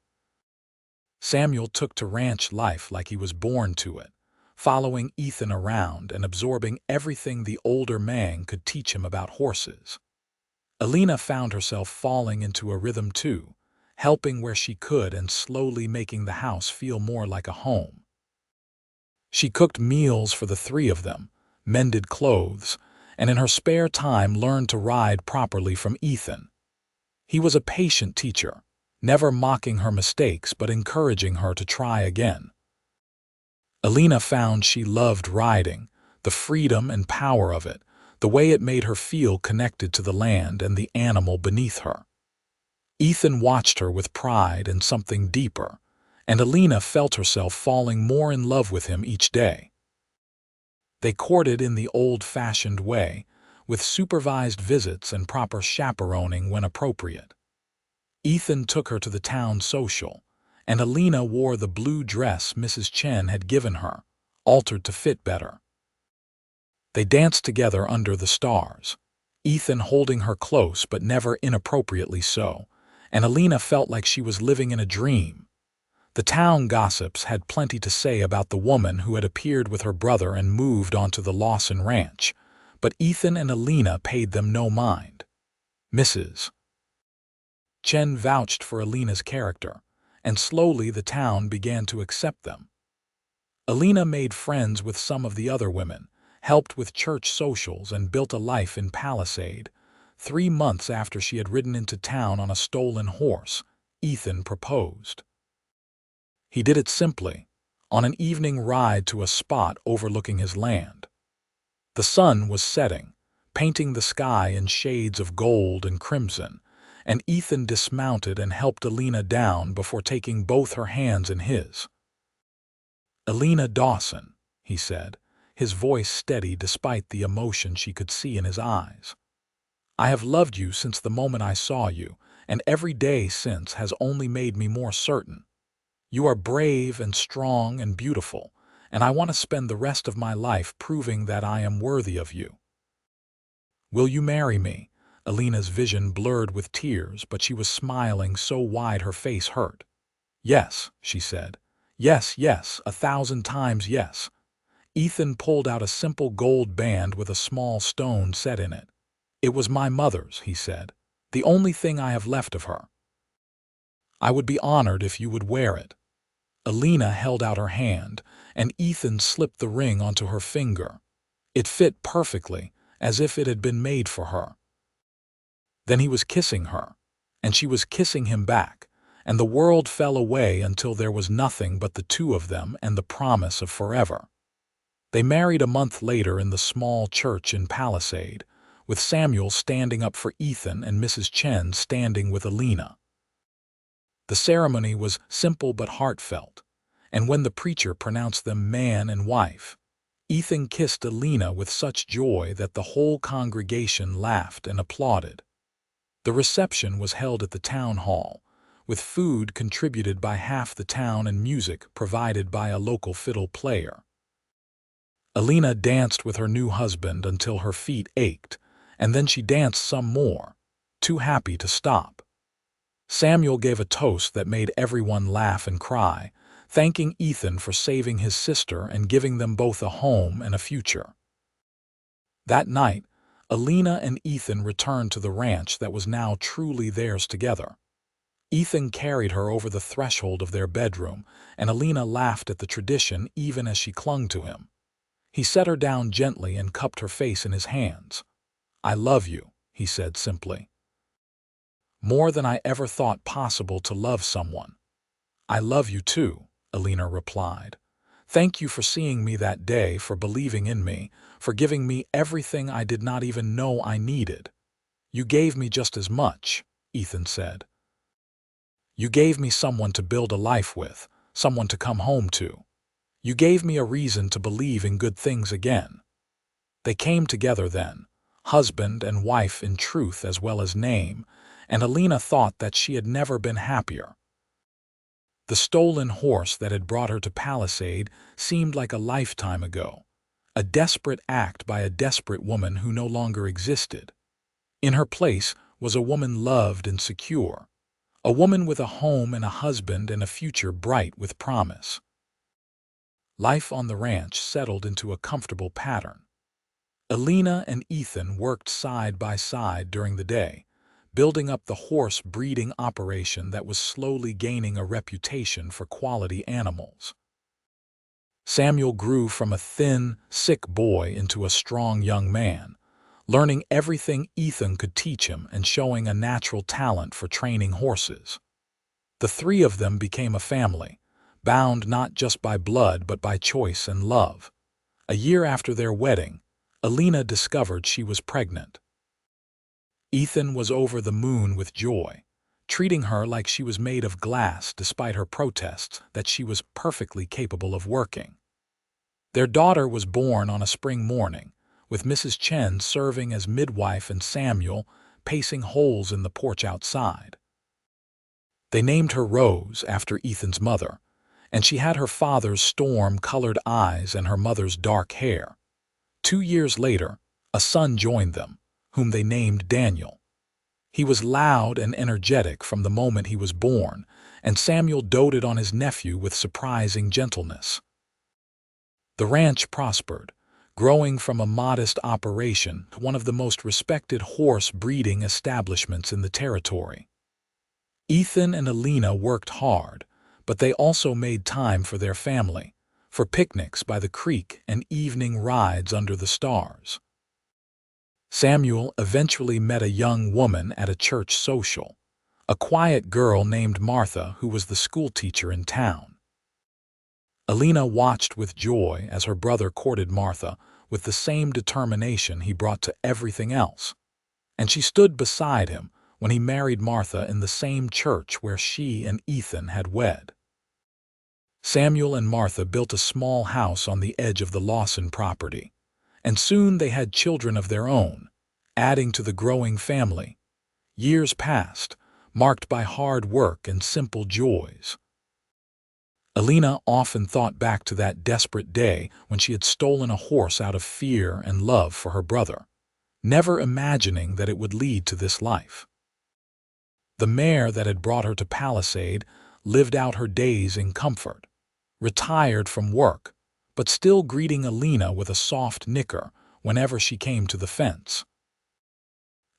Samuel took to ranch life like he was born to it, following Ethan around and absorbing everything the older man could teach him about horses. Elena found herself falling into a rhythm too, helping where she could and slowly making the house feel more like a home. She cooked meals for the three of them, mended clothes, and in her spare time learned to ride properly from Ethan. He was a patient teacher, never mocking her mistakes but encouraging her to try again. Elena found she loved riding, the freedom and power of it, the way it made her feel connected to the land and the animal beneath her. Ethan watched her with pride and something deeper, and Elena felt herself falling more in love with him each day. They courted in the old-fashioned way, with supervised visits and proper chaperoning when appropriate. Ethan took her to the town social, and Elena wore the blue dress Mrs. Chen had given her, altered to fit better. They danced together under the stars, Ethan holding her close but never inappropriately so, and Elena felt like she was living in a dream. The town gossips had plenty to say about the woman who had appeared with her brother and moved onto the Lawson ranch, but Ethan and Elena paid them no mind. Mrs. Chen vouched for Elena's character, and slowly the town began to accept them. Elena made friends with some of the other women, helped with church socials, and built a life in Palisade. 3 months after she had ridden into town on a stolen horse, Ethan proposed. He did it simply, on an evening ride to a spot overlooking his land. The sun was setting, painting the sky in shades of gold and crimson, and Ethan dismounted and helped Elena down before taking both her hands in his. "Elena Dawson," he said, his voice steady despite the emotion she could see in his eyes. "I have loved you since the moment I saw you, and every day since has only made me more certain. You are brave and strong and beautiful, and I want to spend the rest of my life proving that I am worthy of you. Will you marry me?" Elena's vision blurred with tears, but she was smiling so wide her face hurt. "Yes," she said. "Yes, yes, 1,000 times yes." Ethan pulled out a simple gold band with a small stone set in it. "It was my mother's," he said, "the only thing I have left of her. I would be honored if you would wear it." Elena held out her hand, and Ethan slipped the ring onto her finger. It fit perfectly, as if it had been made for her. Then he was kissing her, and she was kissing him back, and the world fell away until there was nothing but the two of them and the promise of forever. They married a month later in the small church in Palisade, with Samuel standing up for Ethan and Mrs. Chen standing with Elena. The ceremony was simple but heartfelt, and when the preacher pronounced them man and wife, Ethan kissed Elena with such joy that the whole congregation laughed and applauded. The reception was held at the town hall, with food contributed by half the town and music provided by a local fiddle player. Elena danced with her new husband until her feet ached, and then she danced some more, too happy to stop. Samuel gave a toast that made everyone laugh and cry, thanking Ethan for saving his sister and giving them both a home and a future. That night, Elena and Ethan returned to the ranch that was now truly theirs together. Ethan carried her over the threshold of their bedroom, and Elena laughed at the tradition even as she clung to him. He set her down gently and cupped her face in his hands. "I love you," he said simply. "More than I ever thought possible to love someone." "I love you too," Elena replied. "Thank you for seeing me that day, for believing in me, for giving me everything I did not even know I needed." "You gave me just as much," Ethan said. "You gave me someone to build a life with, someone to come home to. You gave me a reason to believe in good things again." They came together then, husband and wife in truth as well as name, and Elena thought that she had never been happier. The stolen horse that had brought her to Palisade seemed like a lifetime ago, a desperate act by a desperate woman who no longer existed. In her place was a woman loved and secure, a woman with a home and a husband and a future bright with promise. Life on the ranch settled into a comfortable pattern. Elena and Ethan worked side by side during the day, building up the horse breeding operation that was slowly gaining a reputation for quality animals. Samuel grew from a thin, sick boy into a strong young man, learning everything Ethan could teach him and showing a natural talent for training horses. The three of them became a family, bound not just by blood but by choice and love. A year after their wedding, Elena discovered she was pregnant. Ethan was over the moon with joy, treating her like she was made of glass despite her protests that she was perfectly capable of working. Their daughter was born on a spring morning, with Mrs. Chen serving as midwife and Samuel pacing holes in the porch outside. They named her Rose after Ethan's mother, and she had her father's storm-colored eyes and her mother's dark hair. 2 years later, a son joined them, whom they named Daniel. He was loud and energetic from the moment he was born, and Samuel doted on his nephew with surprising gentleness. The ranch prospered, growing from a modest operation to one of the most respected horse breeding establishments in the territory. Ethan and Elena worked hard, but they also made time for their family, for picnics by the creek and evening rides under the stars. Samuel eventually met a young woman at a church social, a quiet girl named Martha who was the schoolteacher in town. Elena watched with joy as her brother courted Martha with the same determination he brought to everything else, and she stood beside him when he married Martha in the same church where she and Ethan had wed. Samuel and Martha built a small house on the edge of the Lawson property, and soon they had children of their own, adding to the growing family. Years passed, marked by hard work and simple joys. Elena often thought back to that desperate day when she had stolen a horse out of fear and love for her brother, never imagining that it would lead to this life. The mare that had brought her to Palisade lived out her days in comfort, retired from work, but still greeting Elena with a soft nicker whenever she came to the fence.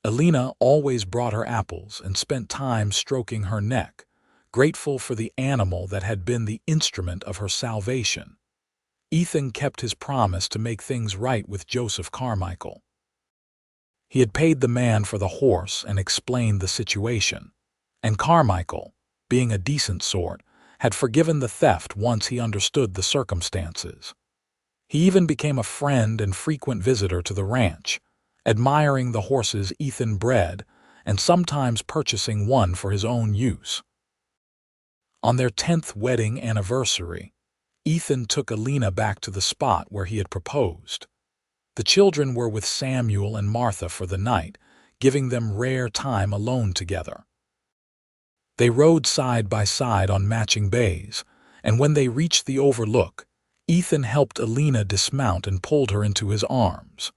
Elena always brought her apples and spent time stroking her neck, grateful for the animal that had been the instrument of her salvation. Ethan kept his promise to make things right with Joseph Carmichael. He had paid the man for the horse and explained the situation, and Carmichael, being a decent sort, had forgiven the theft once he understood the circumstances. He even became a friend and frequent visitor to the ranch, admiring the horses Ethan bred and sometimes purchasing one for his own use. On their 10th wedding anniversary, Ethan took Elena back to the spot where he had proposed. The children were with Samuel and Martha for the night, giving them rare time alone together. They rode side by side on matching bays, and when they reached the overlook, Ethan helped Elena dismount and pulled her into his arms.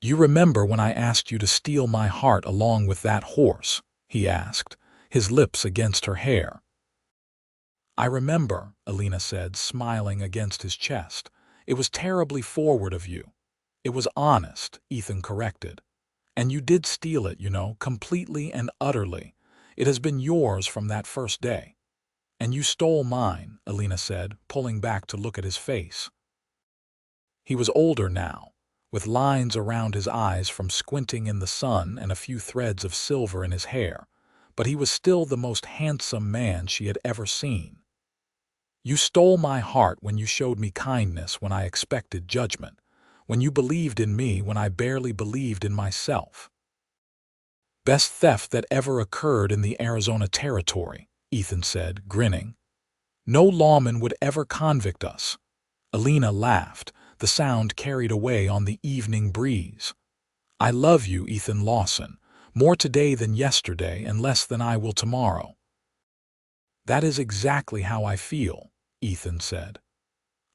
"You remember when I asked you to steal my heart along with that horse?" he asked, his lips against her hair. "I remember," Elena said, smiling against his chest. "It was terribly forward of you." "It was honest," Ethan corrected. "And you did steal it, you know, completely and utterly. It has been yours from that first day." "And you stole mine," Elena said, pulling back to look at his face. He was older now, with lines around his eyes from squinting in the sun and a few threads of silver in his hair, but he was still the most handsome man she had ever seen. "You stole my heart when you showed me kindness when I expected judgment, when you believed in me when I barely believed in myself." "Best theft that ever occurred in the Arizona territory," Ethan said, grinning. "No lawman would ever convict us." Elena laughed, the sound carried away on the evening breeze. "I love you, Ethan Lawson, more today than yesterday and less than I will tomorrow." "That is exactly how I feel," Ethan said.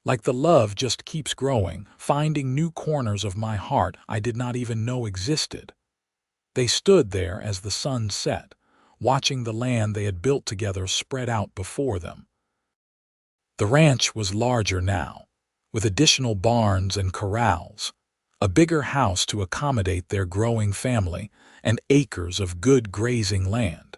"Like the love just keeps growing, finding new corners of my heart I did not even know existed." They stood there as the sun set, watching the land they had built together spread out before them. The ranch was larger now, with additional barns and corrals, a bigger house to accommodate their growing family, and acres of good grazing land.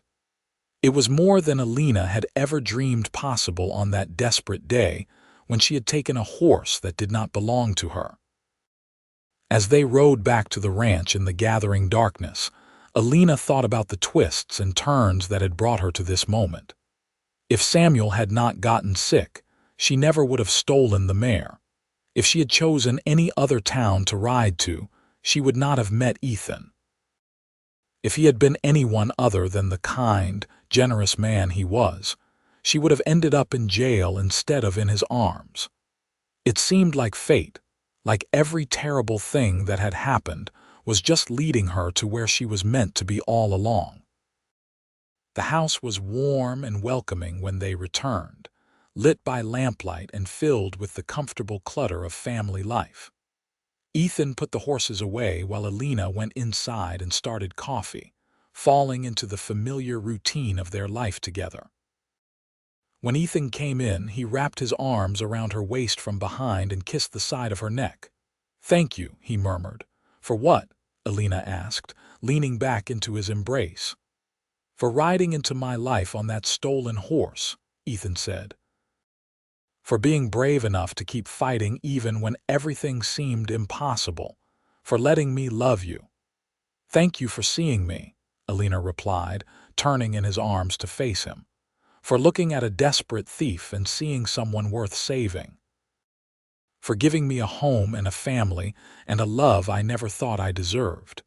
It was more than Elena had ever dreamed possible on that desperate day when she had taken a horse that did not belong to her. As they rode back to the ranch in the gathering darkness, Elena thought about the twists and turns that had brought her to this moment. If Samuel had not gotten sick, she never would have stolen the mare. If she had chosen any other town to ride to, she would not have met Ethan. If he had been anyone other than the kind, generous man he was, she would have ended up in jail instead of in his arms. It seemed like fate, like every terrible thing that had happened was just leading her to where she was meant to be all along. The house was warm and welcoming when they returned, lit by lamplight and filled with the comfortable clutter of family life. Ethan put the horses away while Elena went inside and started coffee, falling into the familiar routine of their life together. When Ethan came in, he wrapped his arms around her waist from behind and kissed the side of her neck. "Thank you," he murmured. "For what?" Elena asked, leaning back into his embrace. "For riding into my life on that stolen horse," Ethan said. "For being brave enough to keep fighting even when everything seemed impossible. For letting me love you." "Thank you for seeing me," Elena replied, turning in his arms to face him. "For looking at a desperate thief and seeing someone worth saving. For giving me a home and a family and a love I never thought I deserved."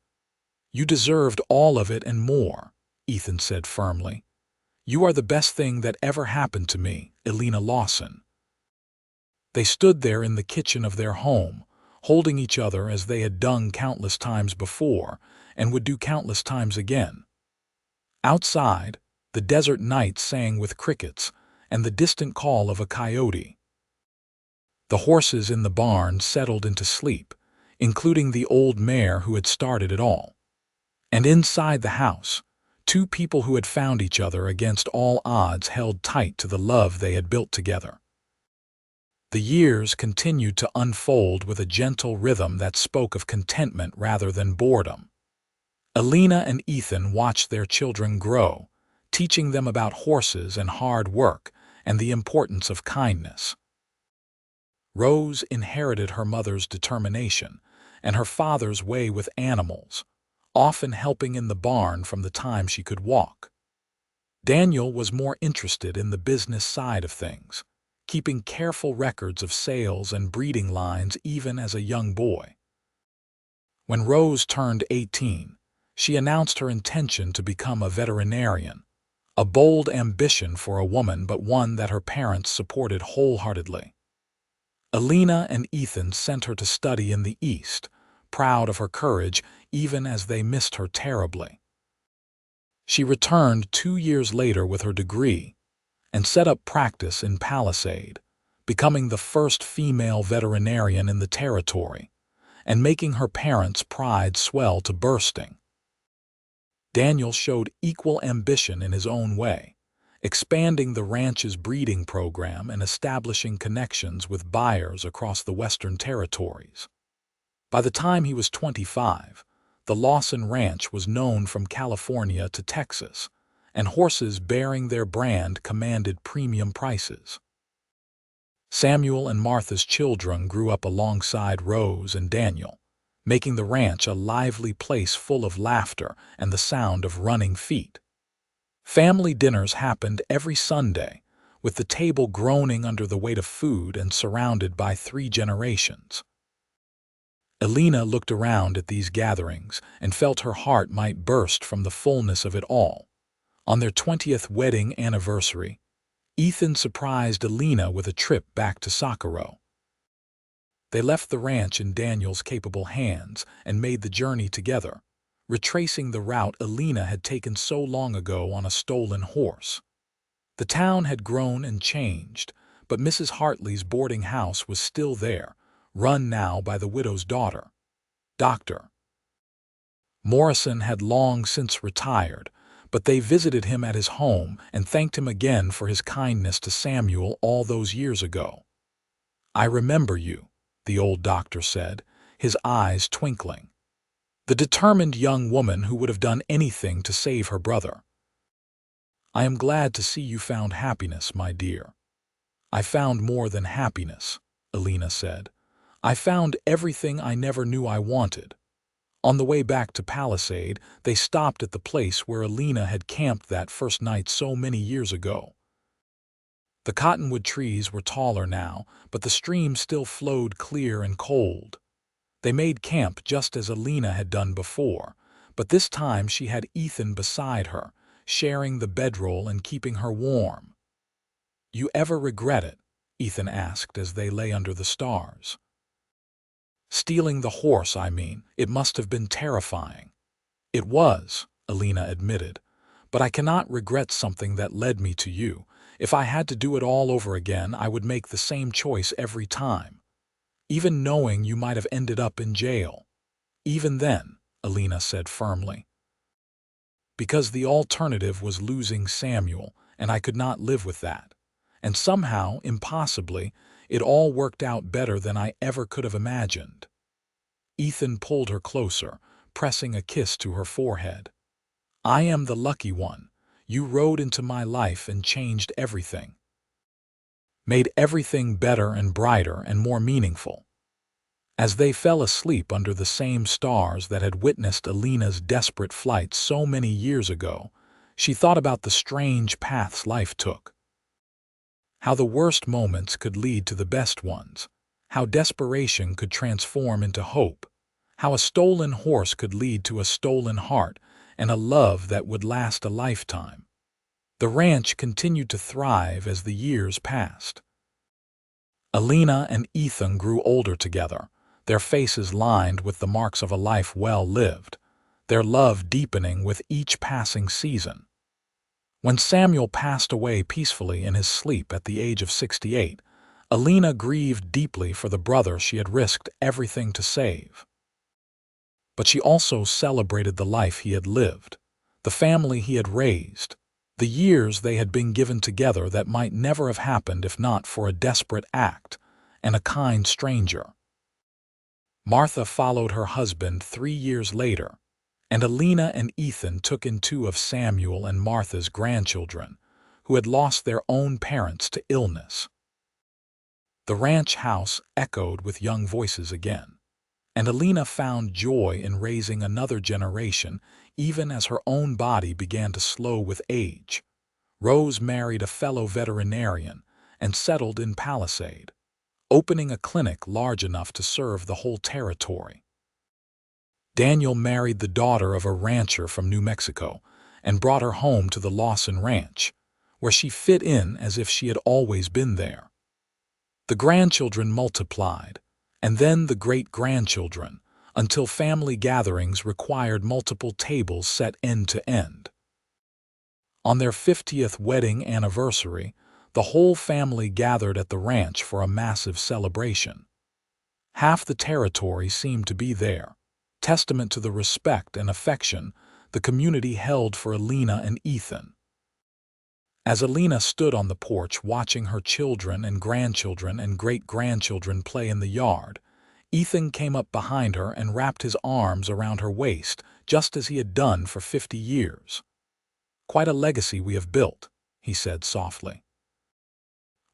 "You deserved all of it and more," Ethan said firmly. "You are the best thing that ever happened to me, Elena Lawson." They stood there in the kitchen of their home, holding each other as they had done countless times before and would do countless times again. Outside, the desert night sang with crickets and the distant call of a coyote. The horses in the barn settled into sleep, including the old mare who had started it all. And inside the house, two people who had found each other against all odds held tight to the love they had built together. The years continued to unfold with a gentle rhythm that spoke of contentment rather than boredom. Elena and Ethan watched their children grow, teaching them about horses and hard work and the importance of kindness. Rose inherited her mother's determination and her father's way with animals, often helping in the barn from the time she could walk. Daniel was more interested in the business side of things, keeping careful records of sales and breeding lines even as a young boy. When Rose turned 18, she announced her intention to become a veterinarian, a bold ambition for a woman but one that her parents supported wholeheartedly. Elena and Ethan sent her to study in the East, proud of her courage even as they missed her terribly. She returned 2 years later with her degree and set up practice in Palisade, becoming the first female veterinarian in the territory and making her parents' pride swell to bursting. Daniel showed equal ambition in his own way, expanding the ranch's breeding program and establishing connections with buyers across the Western territories. By the time he was 25, the Lawson Ranch was known from California to Texas, and horses bearing their brand commanded premium prices. Samuel and Martha's children grew up alongside Rose and Daniel, making the ranch a lively place full of laughter and the sound of running feet. Family dinners happened every Sunday, with the table groaning under the weight of food and surrounded by 3 generations. Elena looked around at these gatherings and felt her heart might burst from the fullness of it all. On their 20th wedding anniversary, Ethan surprised Elena with a trip back to Socorro. They left the ranch in Daniel's capable hands and made the journey together, retracing the route Elena had taken so long ago on a stolen horse. The town had grown and changed, but Mrs. Hartley's boarding house was still there, run now by the widow's daughter. Dr. Morrison had long since retired, but they visited him at his home and thanked him again for his kindness to Samuel all those years ago. "I remember you," the old doctor said, his eyes twinkling. "The determined young woman who would have done anything to save her brother. I am glad to see you found happiness, my dear." "I found more than happiness," Elena said. "I found everything I never knew I wanted." On the way back to Palisade, they stopped at the place where Elena had camped that first night so many years ago. The cottonwood trees were taller now, but the stream still flowed clear and cold. They made camp just as Elena had done before, but this time she had Ethan beside her, sharing the bedroll and keeping her warm. "You ever regret it?" Ethan asked as they lay under the stars. "Stealing the horse, I mean. It must have been terrifying." "It was," Elena admitted, "but I cannot regret something that led me to you. If I had to do it all over again, I would make the same choice every time. Even knowing you might have ended up in jail." "Even then," Elena said firmly. because the alternative was losing Samuel, and I could not live with that. And somehow, impossibly, it all worked out better than I ever could have imagined. Ethan pulled her closer, pressing a kiss to her forehead. I am the lucky one. You rode into my life and changed everything. Made everything better and brighter and more meaningful. As they fell asleep under the same stars that had witnessed Elena's desperate flight so many years ago, she thought about the strange paths life took. How the worst moments could lead to the best ones. How desperation could transform into hope. How a stolen horse could lead to a stolen heart and a love that would last a lifetime. The ranch continued to thrive as the years passed. Elena and Ethan grew older together, their faces lined with the marks of a life well lived, their love deepening with each passing season. When Samuel passed away peacefully in his sleep at the age of 68, Elena grieved deeply for the brother she had risked everything to save. But she also celebrated the life he had lived, the family he had raised, the years they had been given together that might never have happened if not for a desperate act and a kind stranger. Martha followed her husband 3 years later, and Elena and Ethan took in 2 of Samuel and Martha's grandchildren, who had lost their own parents to illness. The ranch house echoed with young voices again, and Elena found joy in raising another generation even as her own body began to slow with age. Rose married a fellow veterinarian and settled in Palisade, opening a clinic large enough to serve the whole territory. Daniel married the daughter of a rancher from New Mexico and brought her home to the Lawson Ranch, where she fit in as if she had always been there. The grandchildren multiplied, and then the great-grandchildren, until family gatherings required multiple tables set end to end. On their 50th wedding anniversary, the whole family gathered at the ranch for a massive celebration. Half the territory seemed to be there, testament to the respect and affection the community held for Elena and Ethan. As Elena stood on the porch watching her children and grandchildren and great-grandchildren play in the yard, Ethan came up behind her and wrapped his arms around her waist just as he had done for 50 years. Quite a legacy we have built, he said softly.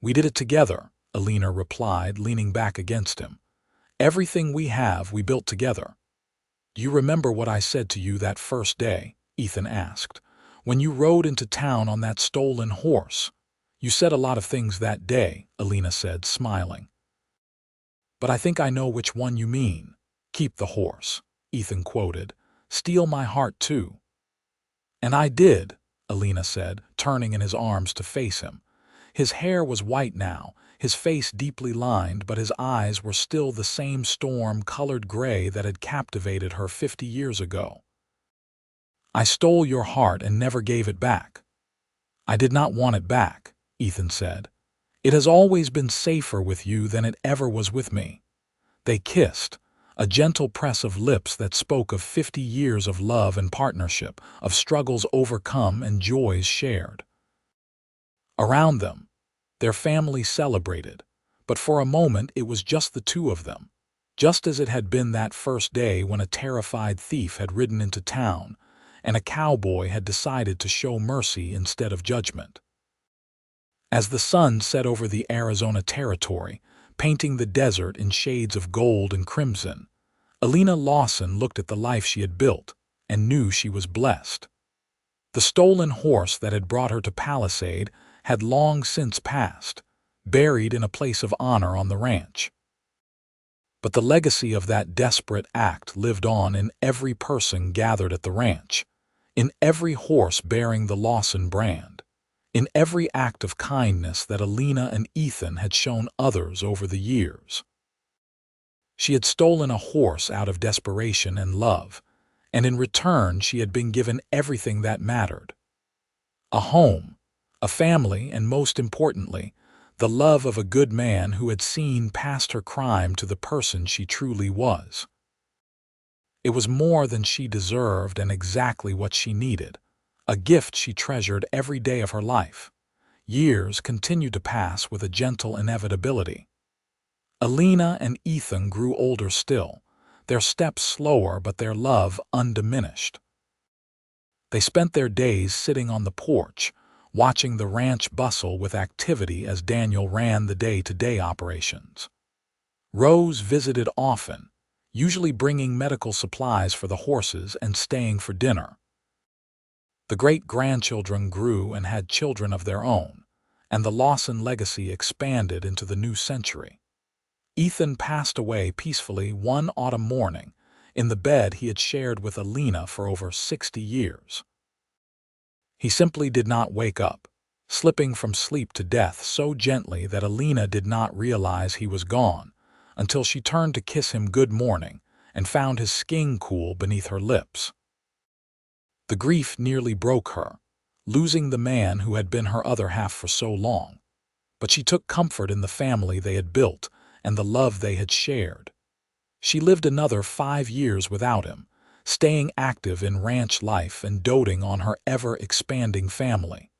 We did it together, Elena replied, leaning back against him. Everything we have we built together. Do you remember what I said to you that first day? Ethan asked. When you rode into town on that stolen horse. You said a lot of things that day, Elena said, smiling. But I think I know which one you mean. Keep the horse, Ethan quoted. Steal my heart too. And I did, Elena said, turning in his arms to face him. His hair was white now, his face deeply lined, but his eyes were still the same storm-colored gray that had captivated her 50 years ago. I stole your heart and never gave it back. I did not want it back, Ethan said. It has always been safer with you than it ever was with me. They kissed, a gentle press of lips that spoke of 50 years of love and partnership, of struggles overcome and joys shared. Around them, their family celebrated, but for a moment it was just the 2 of them, just as it had been that first day when a terrified thief had ridden into town and a cowboy had decided to show mercy instead of judgment. As the sun set over the Arizona territory, painting the desert in shades of gold and crimson, Elena Dawson looked at the life she had built and knew she was blessed. The stolen horse that had brought her to Palisade had long since passed, buried in a place of honor on the ranch. But the legacy of that desperate act lived on in every person gathered at the ranch, in every horse bearing the Lawson brand, in every act of kindness that Elena and Ethan had shown others over the years. She had stolen a horse out of desperation and love, and in return she had been given everything that mattered. A home, a family, and most importantly, the love of a good man who had seen past her crime to the person she truly was. It was more than she deserved and exactly what she needed, a gift she treasured every day of her life. Years continued to pass with a gentle inevitability. Elena and Ethan grew older still, their steps slower but their love undiminished. They spent their days sitting on the porch, watching the ranch bustle with activity as Daniel ran the day-to-day operations. Rose visited often, usually bringing medical supplies for the horses and staying for dinner. The great-grandchildren grew and had children of their own, and the Lawson legacy expanded into the new century. Ethan passed away peacefully one autumn morning, in the bed he had shared with Elena for over 60 years. He simply did not wake up, slipping from sleep to death so gently that Elena did not realize he was gone, until she turned to kiss him good morning and found his skin cool beneath her lips. The grief nearly broke her, losing the man who had been her other half for so long. But she took comfort in the family they had built and the love they had shared. She lived another 5 years without him, staying active in ranch life and doting on her ever-expanding family.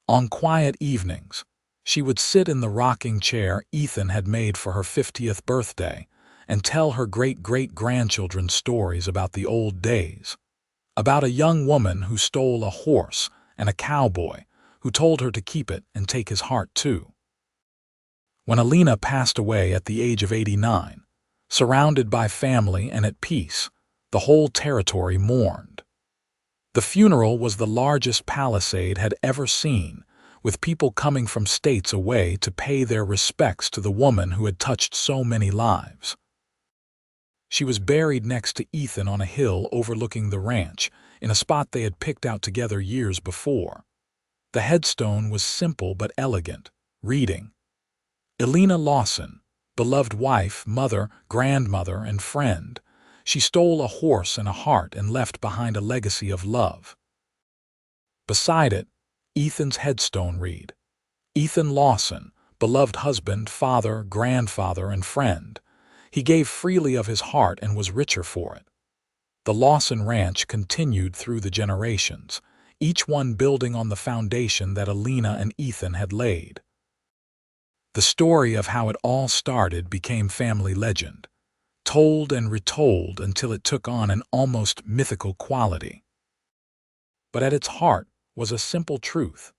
On quiet evenings, she would sit in the rocking chair Ethan had made for her 50th birthday and tell her great-great-grandchildren stories about the old days. About a young woman who stole a horse and a cowboy who told her to keep it and take his heart too. When Elena passed away at the age of 89, surrounded by family and at peace, the whole territory mourned. The funeral was the largest Palisade had ever seen, with people coming from states away to pay their respects to the woman who had touched so many lives. She was buried next to Ethan on a hill overlooking the ranch, in a spot they had picked out together years before. The headstone was simple but elegant, reading, "Elena Lawson, beloved wife, mother, grandmother, and friend. She stole a horse and a heart and left behind a legacy of love." Beside it, Ethan's headstone read, "Ethan Lawson, beloved husband, father, grandfather, and friend. He gave freely of his heart and was richer for it." The Lawson Ranch continued through the generations, each one building on the foundation that Elena and Ethan had laid. The story of how it all started became family legend, told and retold until it took on an almost mythical quality. But at its heart was a simple truth,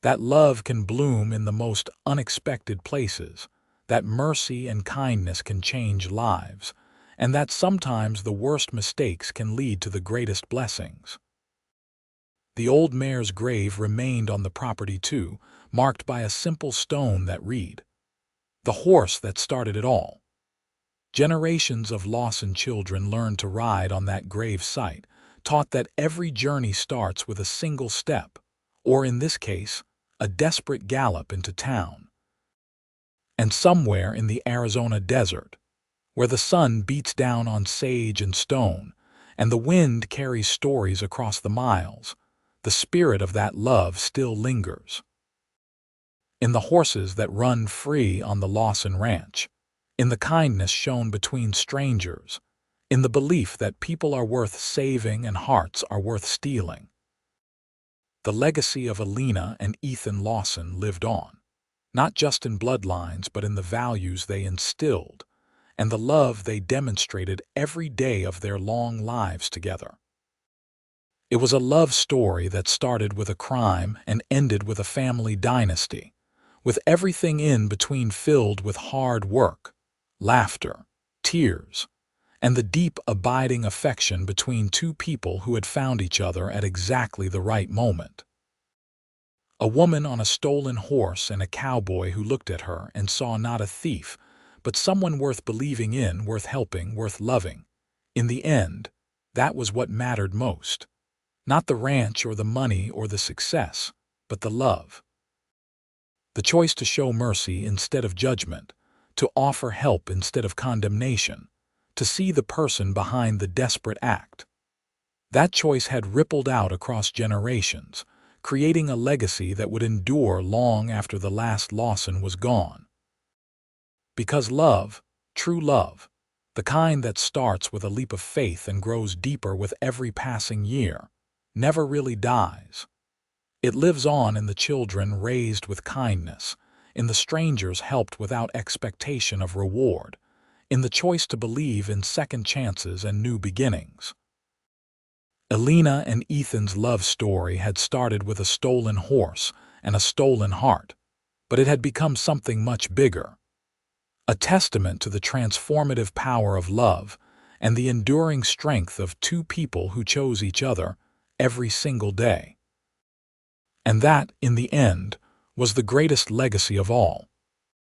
that love can bloom in the most unexpected places, that mercy and kindness can change lives, and that sometimes the worst mistakes can lead to the greatest blessings. The old mare's grave remained on the property too, marked by a simple stone that read, "The horse that started it all." Generations of Lawson children learned to ride on that grave site, taught that every journey starts with a single step, or in this case, a desperate gallop into town. And somewhere in the Arizona desert, where the sun beats down on sage and stone, and the wind carries stories across the miles, the spirit of that love still lingers. In the horses that run free on the Lawson Ranch, in the kindness shown between strangers, in the belief that people are worth saving and hearts are worth stealing. The legacy of Elena and Ethan Lawson lived on, not just in bloodlines but in the values they instilled and the love they demonstrated every day of their long lives together. It was a love story that started with a crime and ended with a family dynasty, with everything in between filled with hard work, laughter, tears, and the deep, abiding affection between two people who had found each other at exactly the right moment. A woman on a stolen horse and a cowboy who looked at her and saw not a thief, but someone worth believing in, worth helping, worth loving. In the end, that was what mattered most. Not the ranch or the money or the success, but the love. The choice to show mercy instead of judgment, to offer help instead of condemnation, to see the person behind the desperate act. That choice had rippled out across generations, creating a legacy that would endure long after the last Lawson was gone. Because love, true love, the kind that starts with a leap of faith and grows deeper with every passing year, never really dies. It lives on in the children raised with kindness, in the strangers helped without expectation of reward, in the choice to believe in second chances and new beginnings. Elena and Ethan's love story had started with a stolen horse and a stolen heart, but it had become something much bigger, a testament to the transformative power of love and the enduring strength of two people who chose each other every single day. And that, in the end, was the greatest legacy of all.